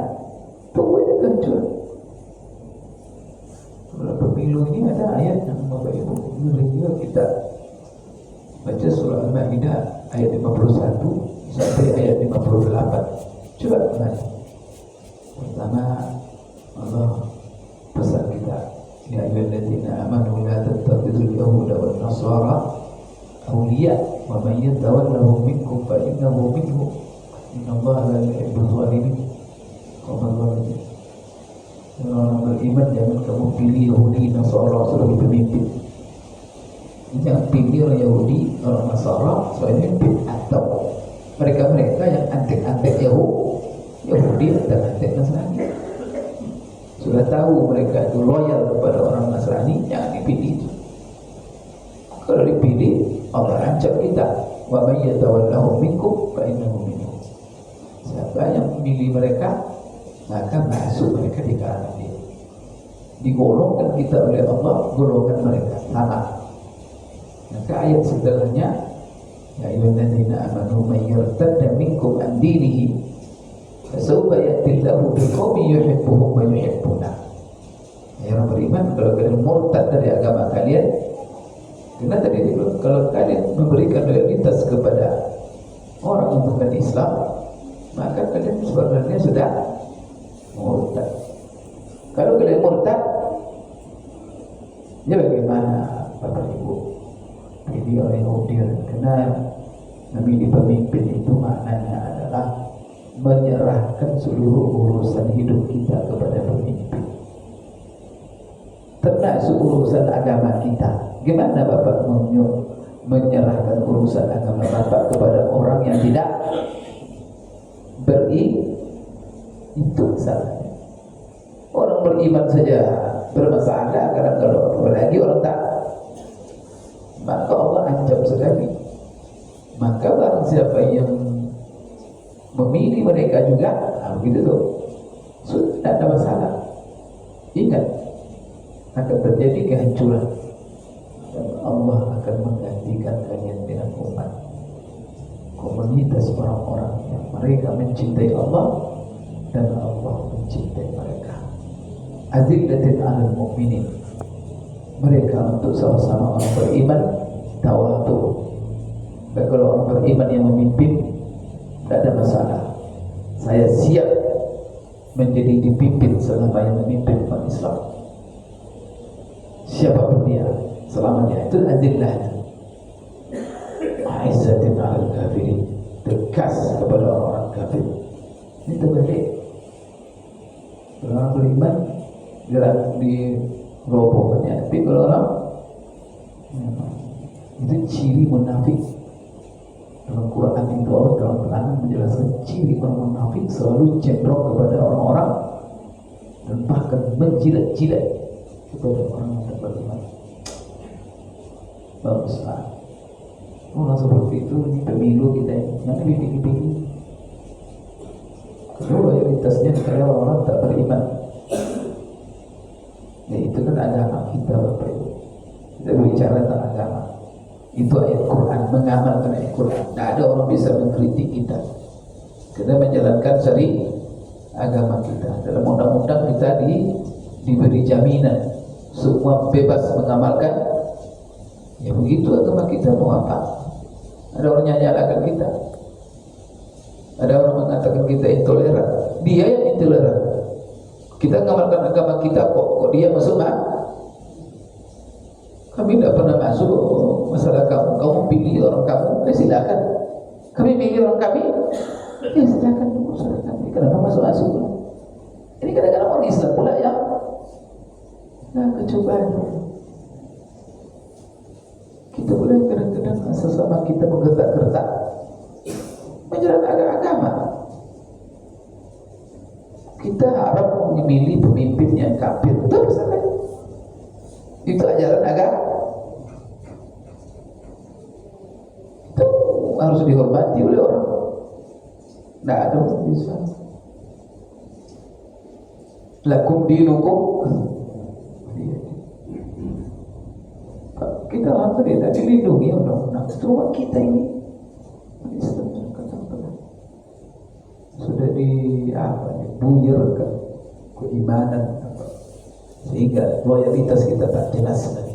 tunggu aja kehancuran. Kalau pemilu ini ada ayat yang Bapak Ibu ngeri juga kita baca surah Al-Maidah ayat 51 sampai ayat 58. Coba baca. Pertama, Allah pesan kita, ya ayyuhalladzina amanu la tattakhidul yahuda wan nasara awliya wa man yatawallahum minkum fa innahu minhum innallaha la yuhibbul zalimin. Orang beriman jangan kamu pilih Yahudi Nasara sebagai pemimpin. Jangan pilih orang Yahudi, orang Nasara sebagai pemimpin, atau mereka-mereka yang antek-antek Yahudi dan antek Nasrani. Sudah tahu mereka itu loyal kepada orang Nasrani, jangan dipilih. Kalau dipilih, Allah ancam kita. Wa may yatawallahu minkum fa innahu minhum. Siapa yang memilih mereka, maka masuk mereka di kalangan dia. Digolongkan kita oleh Allah, golongan mereka sama. Maka ayat setelahnya, ya ayyuhalladzina amanu may yartadda minkum an dinihi fasawfa ya'ti Allahu biqaumin yuhibbuhum wa yuhibbuna. Ya orang beriman, kalau kalian murtad dari agama kalian, karena tadi dibilang kalau kalian memberikan loyalitas kepada orang yang bukan Islam, maka kalian sebenarnya sudah murtad. Kalau kalian murtad, ya bagaimana Bapak Ibu? Jadi orang Yahudi karena memilih pemimpin itu maknanya adalah menyerahkan seluruh urusan hidup kita kepada pemimpin, termasuk urusan agama kita. Gimana Bapak menyerahkan urusan agama Bapak kepada orang yang tidak itu salahnya. Orang beriman saja bermasalah, karena kalau apalagi orang tak, maka Allah ancam sekali. Maka barang siapa yang memilih mereka juga, begitu tuh, sudah tidak ada masalah. Ingat, akan terjadi kehancuran dan Allah akan menggantikan kalian dengan umat, komunitas orang-orang yang mereka mencintai Allah dan Allah mencintai mereka. Azillatin 'alal mu'minin, mereka untuk sama-sama orang beriman tawadu. Kalau orang beriman yang memimpin, tidak ada masalah. Saya siap menjadi dipimpin selama yang memimpin umat Islam, siapapun dia, selamanya. Itu azillahnya. Aizzatin 'alal kafirin, tegas kepada orang-orang kafir. Ini terbalik. Orang beriman gerak di robohnya, tapi kalau orang itu ciri munafik. Dalam Quran itu Allah dalam menjelaskan ciri orang munafik selalu cenderung kepada orang-orang dan bahkan menjilat-jilat kepada orang yang beriman. Bagus Pak. Orang seperti itu, ini pemilu kita yang dipilih-pilih. Kedua, mayoritasnya adalah orang-orang tak beriman. Ya, itu kan agama kita Bapak Ibu. Kita berbicara tentang agama. Itu ayat Quran, mengamalkan ayat Quran. Tidak ada orang bisa mengkritik kita. Kita menjalankan agama kita. Dalam undang-undang kita diberi jaminan semua bebas mengamalkan. Ya begitu agama kita, mau apa? Ada orang yang nyalakan kita. Ada orang mengatakan kita intoleran. Dia yang intoleran. Kita mengamalkan agama kita, kok dia masuk kami tidak pernah masuk masalah kamu pilih orang kamu, silakan. Kami pilih orang kami, silakan urusan kami. Kenapa masuk? Ini kadang-kadang orang Islam pula ya. Nah, kecobaan. Kita boleh kadang-kadang sesama kita menggertak-gertak menjalankan agama. Kita harap memilih pemimpin yang kafir, betul salah. Itu ajaran agama. Itu harus dihormati oleh orang. Tidak ada umat Islam. Lakum dinukum. Kita alhamdulillah dilindungi undang-undang. Cuma kita ini sudah dibuyarkan keimanan, sehingga loyalitas kita tak jelas sekali.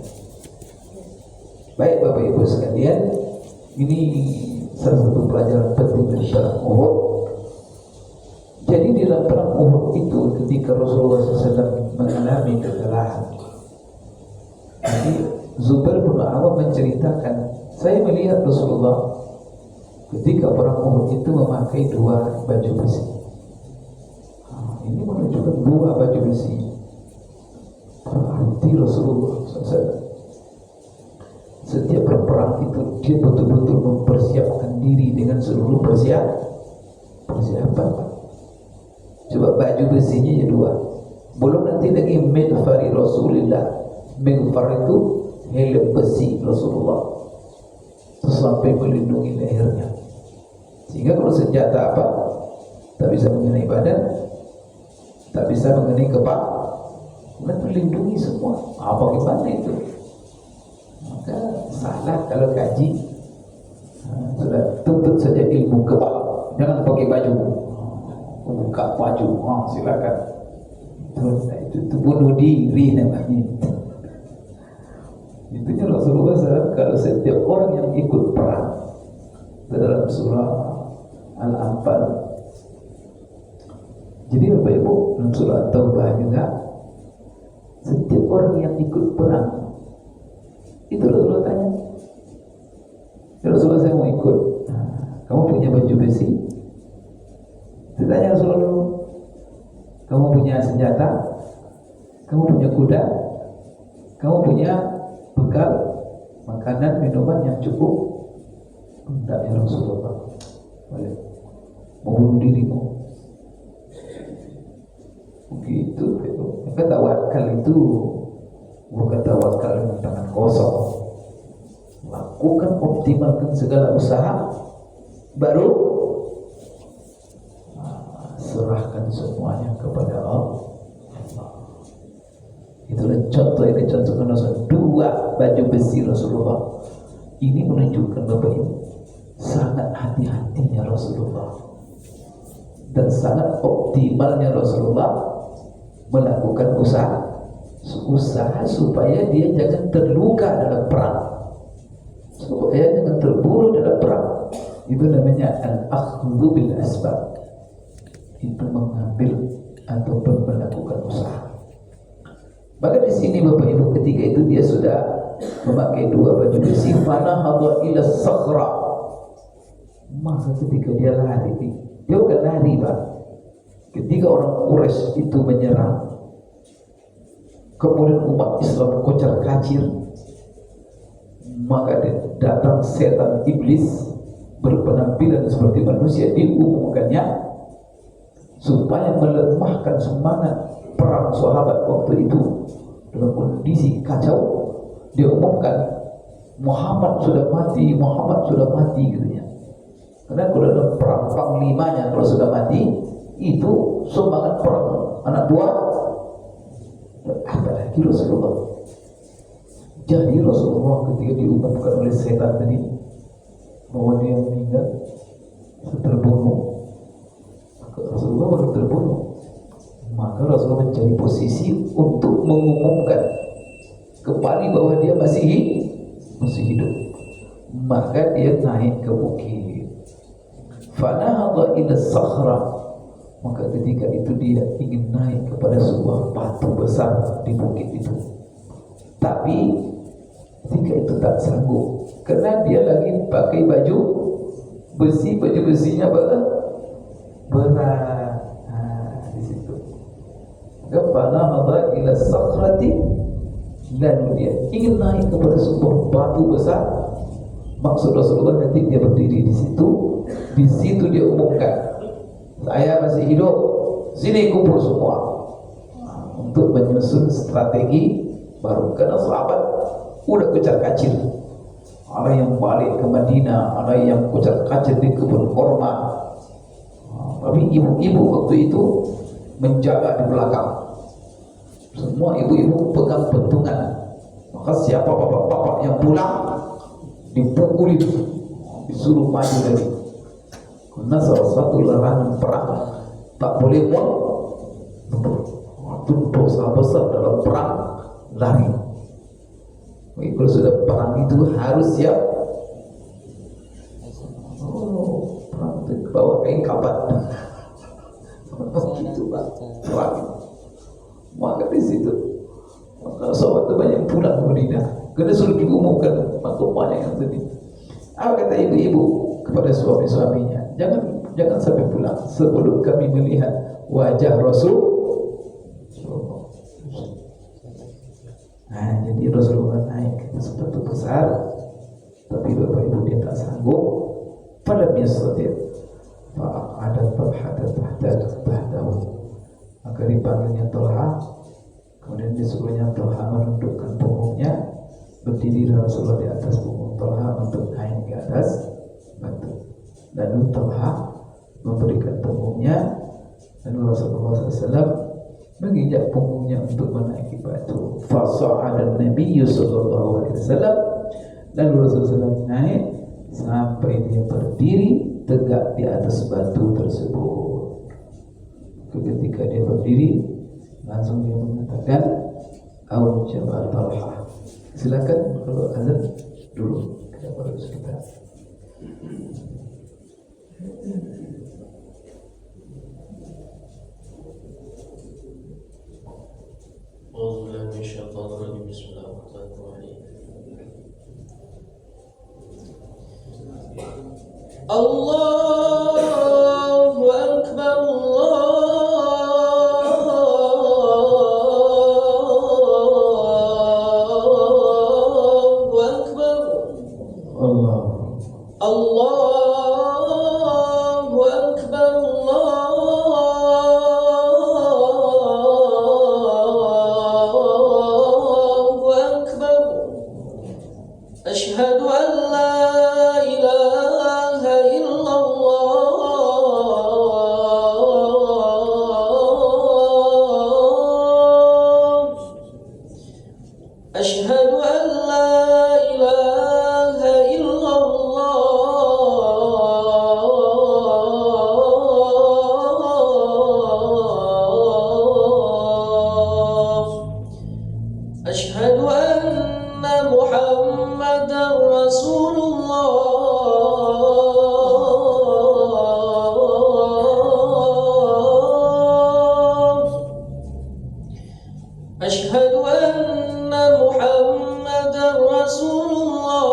Baik Bapak Ibu sekalian, ini salah satu pelajaran penting dari perang Uhud. Jadi di dalam perang Uhud itu ketika Rasulullah SAW mengalami kekalahan, jadi Zubair bin Awam menceritakan, saya melihat Rasulullah ketika perang Uhud itu memakai 2 baju besi. Ini menunjukkan 2 baju besi. Berarti Rasulullah SAW setiap berperang itu dia betul-betul mempersiapkan diri dengan seluruh persiapan. Coba baju besinya ya 2. Belum nanti lagi mighfari Rasulullah. Mighfar itu helm besi Rasulullah sampai melindungi lehernya, sehingga kalau senjata apa tak bisa mengenai badan, tak bisa mengenai kepala, dan terlindungi semua. Bagaimana itu? Maka salah kalau kaji. Sudah tuntut saja ilmu kepala, jangan pakai baju, buka baju, silakan. Itu bunuh diri namanya. Itunya Rasulullah SAW kalau setiap orang yang ikut perang dalam surah Al-Anfal. Jadi Bapak Ibu, dalam surah Taubah juga setiap orang yang ikut perang itu Rasulullah tanya, ya Rasulullah saya mau ikut, kamu punya baju besi? Ditanya Rasulullah, kamu punya senjata? Kamu punya kuda? Kamu punya bekal, makanan, minuman yang cukup? Tidak ya Rasulullah. Mau bunuh dirimu. Begitu. Maka tawakal itu bukan tawakal dengan tangan kosong. Lakukan, optimalkan segala usaha, baru serahkan semuanya kepada Allah. Itulah contoh yang dicontohkan Rasulullah. 2 baju besi Rasulullah. Ini menunjukkan Bapak Ibu sangat hati-hatinya Rasulullah dan sangat optimalnya Rasulullah melakukan usaha supaya dia jangan terluka dalam perang, supaya jangan terbunuh dalam perang. Itu namanya al-akhdhu bil asbab. Itu mengambil ataupun melakukan usaha. Maka di sini Bapak Ibu ketika itu dia sudah memakai 2 baju besi. Fanahadha ila sakhra. Maka ketika dia lari, dia bukan lari Pak. Ketika orang Quraisy itu menyerang, kemudian umat Islam kocar kacir, maka datang setan iblis berpenampilan seperti manusia, diumumkannya supaya melemahkan semangat perang sahabat waktu itu. Dalam kondisi kacau, dia umumkan Muhammad sudah mati, Muhammad sudah mati gitu ya. Karena kalau dalam perang panglimanya kalau sudah mati, itu semangat perang anak buah. Apalagi Rasulullah. Jadi Rasulullah ketika diumumkan oleh setan tadi bahwa dia meninggal, terbunuh, maka Rasulullah baru terbunuh. Maka Rasulullah mencari posisi untuk mengumumkan kembali bahwa dia masih hidup. Maka dia naik ke bukit. Fanahadha ila sakhra. Maka ketika itu dia ingin naik kepada sebuah batu besar di bukit itu. Tapi ketika itu tak sanggup karena dia lagi pakai baju besinya berat. Di situ. Fanahadha ila sakhrati, dan dia ingin naik kepada sebuah batu besar. Maksud Rasulullah nanti dia berdiri di situ. Di situ dia umumkan, saya masih hidup, sini kumpul semua. Untuk menyusun strategi baru. Karena sahabat udah kocar kacir. Ada yang balik ke Madinah, ada yang kocar kacir di kebun korma. Tapi ibu-ibu waktu itu menjaga di belakang. Semua ibu-ibu pegang bentungan. Maka siapa bapak-bapak yang pulang dipukuli, disuruh maju lagi. Karena salah satu larangan perang tak boleh mundur. Itu dosa besar dalam perang, lari. Kalau sudah perang itu harus siap. Perang itu bawa kain kapan? Begitu Pak, perang. Maka di situ, maka sahabat banyak pulang ke Madinah. Karena sudah diumumkan, maka banyak yang sedih. Apa kata ibu-ibu kepada suami-suaminya? Jangan sampai pulang sebelum kami melihat wajah Rasul. Nah, jadi Rasulullah naik ke sepatu besar, tapi bapak ibu dia tak sanggup. Pada biasanya, ada tahtahu. Maka dipanggilnya Tolha, kemudian disuruhnya Tolha menundukkan punggungnya, berdiri Rasulullah di atas punggung Tolha untuk naik ke atas batu. Lalu Tolha memberikan punggungnya, dan Rasulullah SAW menginjak punggungnya untuk menaiki batu. Fasa'ada Nabi sallallahu alaihi wasallam, lalu Rasulullah SAW naik sampai dia berdiri tegak di atas batu tersebut. Ketika dia berdiri, langsung dia mengatakan, "Aujaba Talha." Silakan kalau azan dulu kita baru sekitar. Allahu Akbar, Allahu Akbar, Allahu Akbar, Allahu Akbar. Asyhadu an la ilaha illallah. Asyhadu an la ilaha illallah. Asyhadu anna Muhammadar Rasulullah. Asyhadu anna Muhammadar Rasulullah.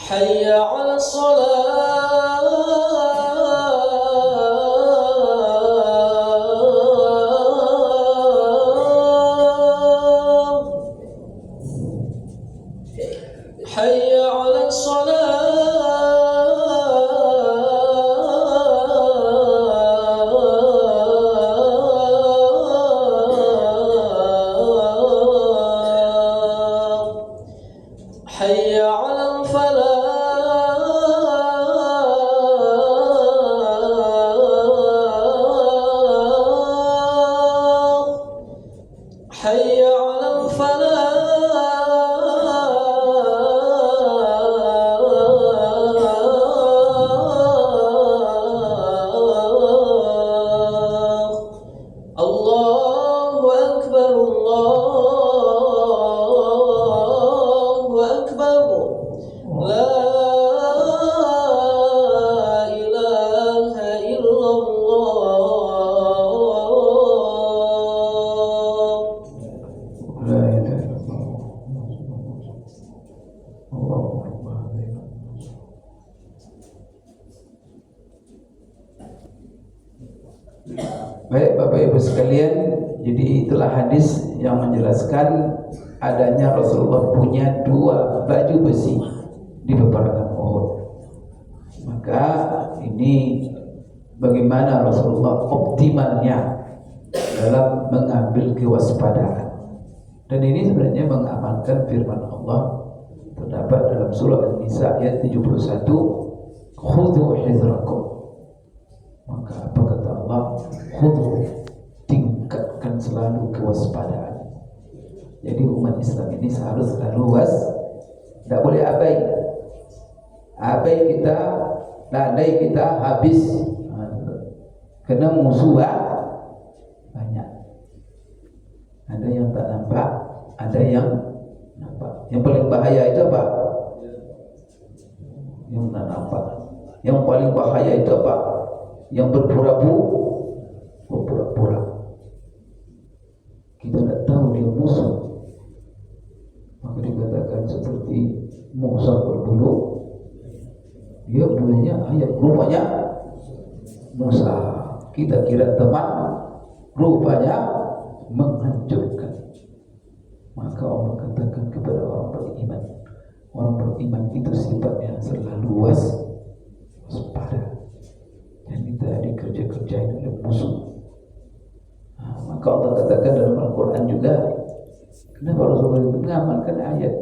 Hayya 'ala shalah. Hayya 'ala shalah. Hayya 'alal falah. Hayya 'alal falah. Allahu Akbar, Allahu Akbar. La ilaha illallah. La ilaha illallah. Allahu Akbar. Baik Bapak Ibu sekalian, jadi itulah hadis yang menjelaskan adanya Rasulullah punya dua baju besi di peperangan Uhud. Maka ini bagaimana Rasulullah optimalnya dalam mengambil kewaspadaan. Dan ini sebenarnya mengamalkan firman Allah terdapat dalam surah An-Nisa ayat 71, khudhu hizrakum. Maka apa kata Allah? Khudhu, tingkatkan selalu kewaspadaan. Jadi umat Islam ini harus selalu tidak boleh abai. Abai kita, lalai kita habis. Kena musuh banyak. Ada yang tak nampak, ada yang nampak. Yang paling bahaya itu apa? Yang tak nampak. Yang paling bahaya itu apa? Yang berpura-pura. Kita tidak tahu dia musuh. Maka dikatakan seperti Musa berbulu. Dia bulunya ayam, rupanya Musa. Kita kira teman, rupanya menghancurkan. Maka Allah katakan kepada orang beriman itu sifatnya selalu waspada dan tidak dikerja-kerjain oleh musuh. Maka Allah katakan dalam Al-Quran juga, kenapa Rasulullah itu mengamalkan ayat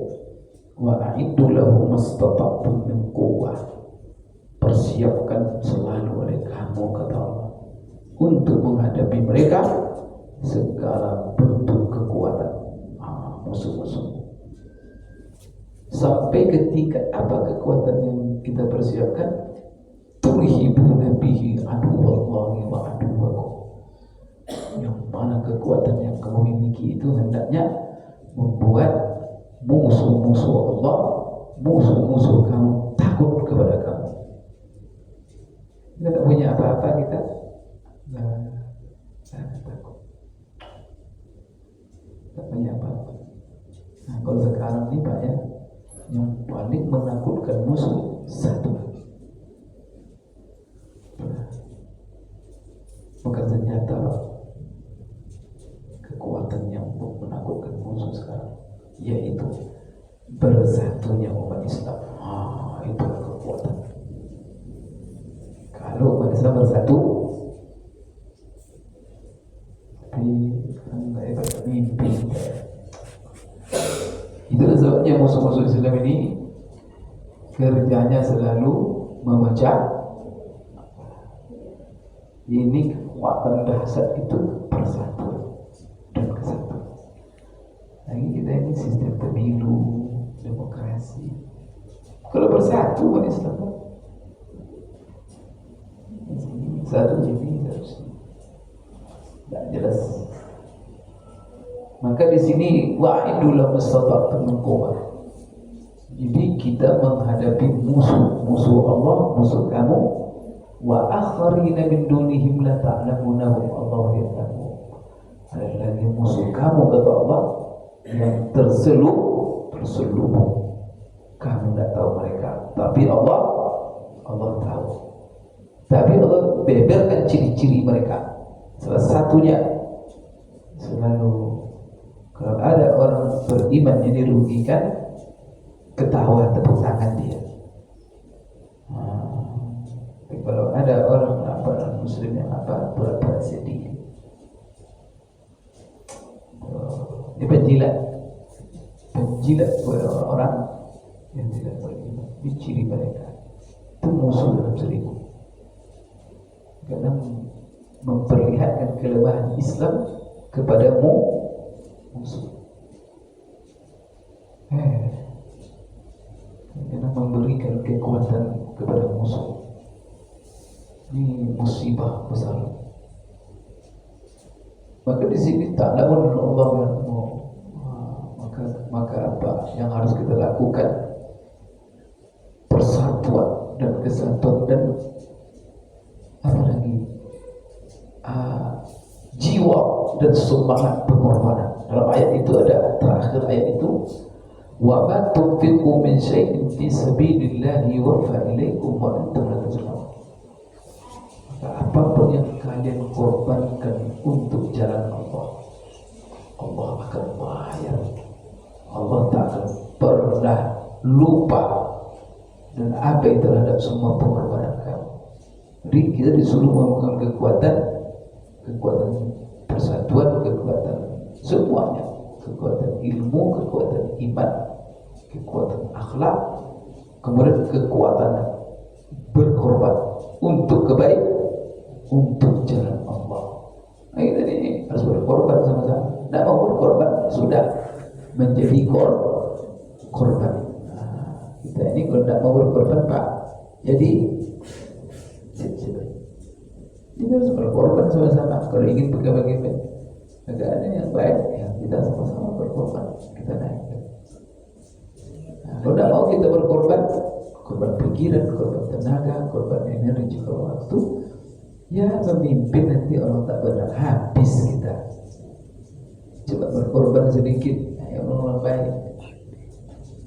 wa a'iddu lahum mastata'tum min quwwah, persiapkan selalu oleh kamu, kata Allah, untuk menghadapi mereka segala bentuk kekuatan musuh-musuh. Sampai ketika apa kekuatan yang kita persiapkan? Turhibuna bihi aduwallahi wa aduwakum. Yang mana kekuatan yang kamu miliki itu hendaknya membuat musuh-musuh Allah, musuh-musuh kamu takut kepada kamu. Kita tak punya apa-apa, kita sangat takut. Tak punya apa-apa. Nah, kalau sekarang ini Pak ya, yang paling menakutkan musuh satu, bukan senjata, kekuatan yang menakutkan musuh sekarang, yaitu bersatunya umat Islam. Itulah kekuatan. Kalau umat Islam bersatu, tapi kan saya mimpi. Itulah sebabnya musuh-musuh Islam ini kerjanya selalu memecah. Ini kekuatan dahsyat itu persatuan dan kesatuan. Lagi kita ini sistem pemilu, demokrasi. Kalau bersatu umat Islam, satu jadi harus tidak jelas. Maka di sini wa'idullah mastata'tum min quwwah. Jadi kita menghadapi musuh Allah, musuh kamu. Wa akharina min dunihim la ta'lamunahum, Allah ya'lamu. Ada lagi musuh kamu, kata Allah, yang terselubung. Kamu tidak tahu mereka, tapi Allah tahu. Tapi Allah beberkan ciri-ciri mereka. Salah satunya selalu kalau ada orang beriman yang dirugikan, ketawa tepuk tangan dia. Kalau ada orang muslim yang pura-pura sedih, dia penjilat kepada orang yang tidak beriman. Ini ciri mereka. Itu musuh dalam seribu. Karena memperlihatkan kelemahan Islam kepada musuh. Karena memberikan kekuatan kepada musuh. Ini musibah besar. Maka di sini ta'lamun Allah ya'lamu. Maka apa yang harus kita lakukan? Persatuan dan kesatuan dan apa lagi? Jiwa dan semangat pengorbanan. Dalam ayat itu ada, terakhir ayat itu, wa ma tunfiqu min syai'in fi sabilillahi yuwaffa ilaikum wa antum la tuzlamun. Apapun yang kalian korbankan untuk jalan Allah, Allah akan bayar. Allah tak akan pernah lupa dan abai terhadap semua pengorbanan kamu. Jadi kita disuruh membangun kekuatan persatuan, kekuatan semuanya. kekuatan ilmu, kekuatan iman, kekuatan akhlak, kemudian kekuatan berkorban untuk kebaikan, untuk jalan Allah. Nah, kita ini harus berkorban sama-sama. Tidak mau berkorban sudah menjadi korban. Nah, kita ini kalau tidak mau berkorban Pak, jadi kita harus berkorban sama-sama. Kalau ingin bagaimana negara yang baik, ya kita sama-sama berkorban, kita naikkan. Nah, kalau tidak mau kita berkorban, korban pikiran, korban tenaga, korban energi, korban waktu, ya memimpin nanti Allah tak benar habis kita. Coba berkorban sedikit, ya Allah baik,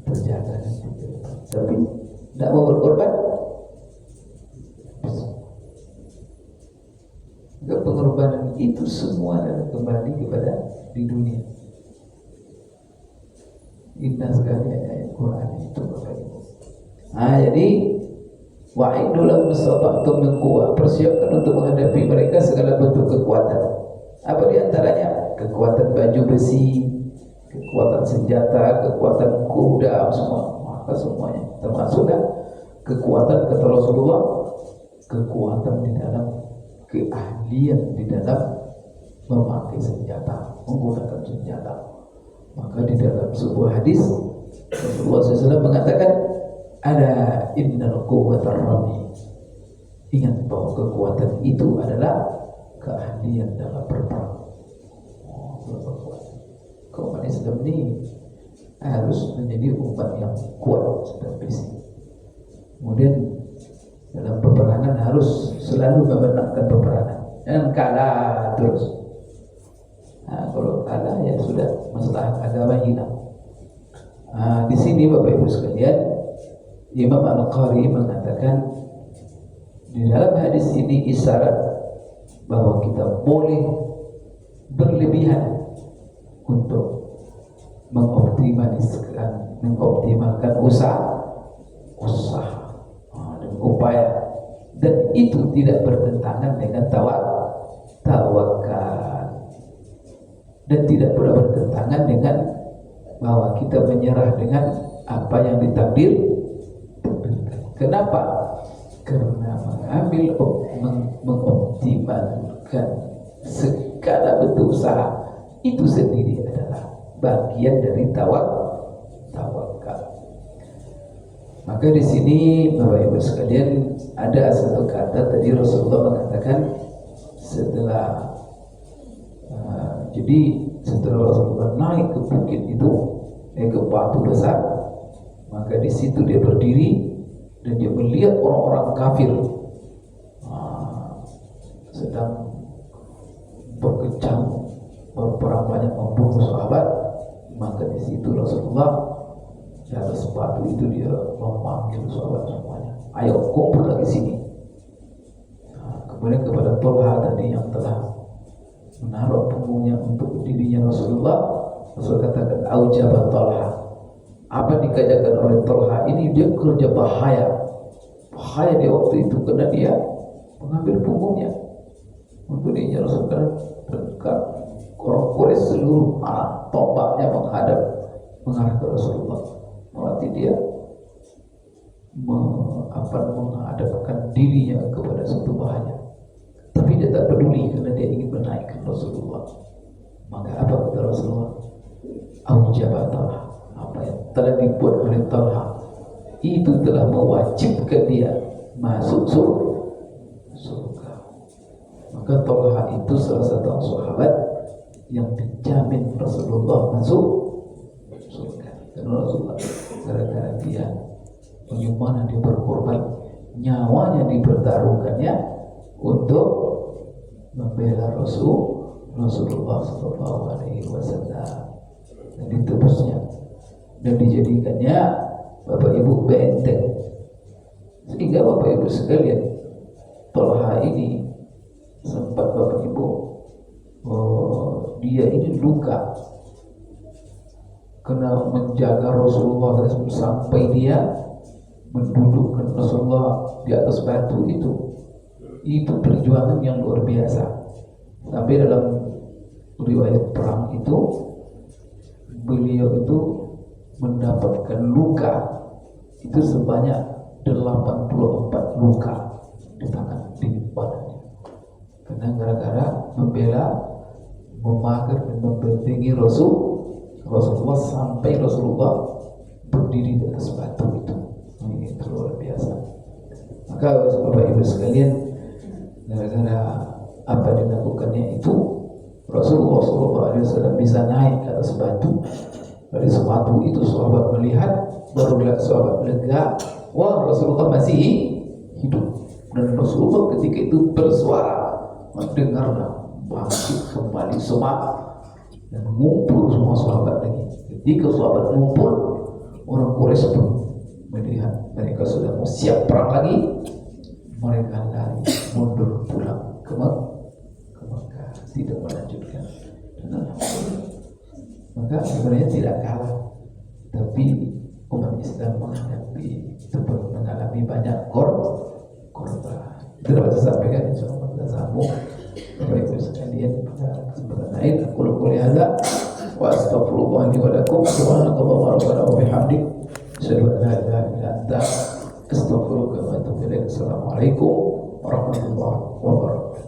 terjaga nanti. Tapi tidak mau berkorban, pengorbanan itu semua adalah kembali kepada di dunia. Indah sekali ayat Quran itu Bapak Ibu. Nah, jadi wa'idul lahum mastata'tum min quwwah, persiapkan untuk menghadapi mereka segala bentuk kekuatan. Apa di antaranya? Kekuatan baju besi, kekuatan senjata, kekuatan kuda, semua, maka semuanya termasuklah kekuatan kata Rasulullah, kekuatan di dalam keahlian di dalam memakai senjata, menggunakan senjata. Maka di dalam sebuah hadis Rasulullah SAW mengatakan, ada innal quwwatar rami. Ingat bahwa kekuatan itu adalah keahlian dalam berperang. Umat Islam ini harus menjadi umat yang kuat secara fisik. Kemudian dalam peperangan harus selalu memenangkan peperangan, jangan kalah terus. Nah, kalau kalah ya sudah, masalah agama hilang. Nah, di sini Bapak Ibu sekalian, Imam Al-Qari mengatakan di dalam hadis ini isyarat bahwa kita boleh berlebihan untuk mengoptimalkan usaha dan upaya, dan itu tidak bertentangan dengan tawakal, dan tidak pula bertentangan dengan bahwa kita menyerah dengan apa yang ditakdirkan. Kenapa? Karena mengoptimalkan segala bentuk usaha itu sendiri adalah bagian dari tawakal. Maka di sini Bapak Ibu sekalian, ada satu kata tadi Rasulullah mengatakan setelah Rasulullah naik ke bukit itu, ke batu besar, maka di situ dia berdiri dan dia melihat orang-orang kafir sedang berkecamuk, berperang banyak, membunuh sahabat. Maka di situ Rasulullah di atas batu itu dia memanggil sahabat semuanya, ayo kumpul lagi sini. Kemudian kepada Tolha tadi yang telah menaruh punggungnya untuk dirinya Rasulullah, Rasul katakan aujabat Tolha. Apa dikajakan oleh Tolha ini? Dia kerja bahaya di waktu itu, karena dia mengambil punggungnya untuk dirinya Rasulullah. Dekat orang Quraisy seluruh tombaknya menghadap mengarah ke Rasulullah, berarti dia menghadapkan dirinya kepada suatu bahaya. Tapi dia tak peduli karena dia ingin menaikkan Rasulullah. Maka apa kata Rasulullah? Aujabat Talha, apa yang telah dibuat oleh Talha itu telah mewajibkan dia masuk surga. Maka Talha itu salah satu sahabat yang dijamin Rasulullah masuk surga. Karena Rasulullah gara-gara dia bagaimana dia berkorban, nyawanya dipertaruhkannya untuk membela Rasulullah SAW, dan ditebusnya dan dijadikannya Bapak Ibu benteng. Sehingga Bapak Ibu sekalian, Tolha ini sempat Bapak Ibu, dia ini luka kena menjaga Rasulullah SAW sampai dia mendudukkan Rasulullah di atas batu itu perjuangan yang luar biasa. Sampai dalam riwayat perang itu beliau itu mendapatkan luka itu sebanyak 84 luka di tangan, di badannya, karena gara-gara membela, memakai dan membentengi Rasulullah sampai Rasulullah berdiri di atas batu itu. Ini luar biasa. Maka Bapak Ibu sekalian, gara-gara apa dilakukannya itu, Rasulullah SAW bisa naik ke atas batu. Dari sepatu itu sahabat melihat, barulah sahabat lega, wah Rasulullah masih hidup. Dan Rasulullah ketika itu bersuara, mendengarlah, bangkit kembali semangat dan ngumpul semua sahabat lagi. Ketika sahabat ngumpul, orang Quraisy pun melihat mereka sudah mau siap perang lagi, mereka lari mundur pulang ke Mekah, tidak melanjutkan. Maka sebenarnya tidak kalah, tapi umat Islam mengalami banyak korban. Itu dapat saya sampaikan, insyaallah kita sambung. Bapak Ibu sekalian, pada kesempatan lain aku lakukan hadza wa astaghfirullah li wa lakum subhanakallahumma rabbana wa bihamdik asyhadu an la ilaha illa anta astaghfiruka wa atubu ilaik. Assalamualaikum warahmatullahi wabarakatuh.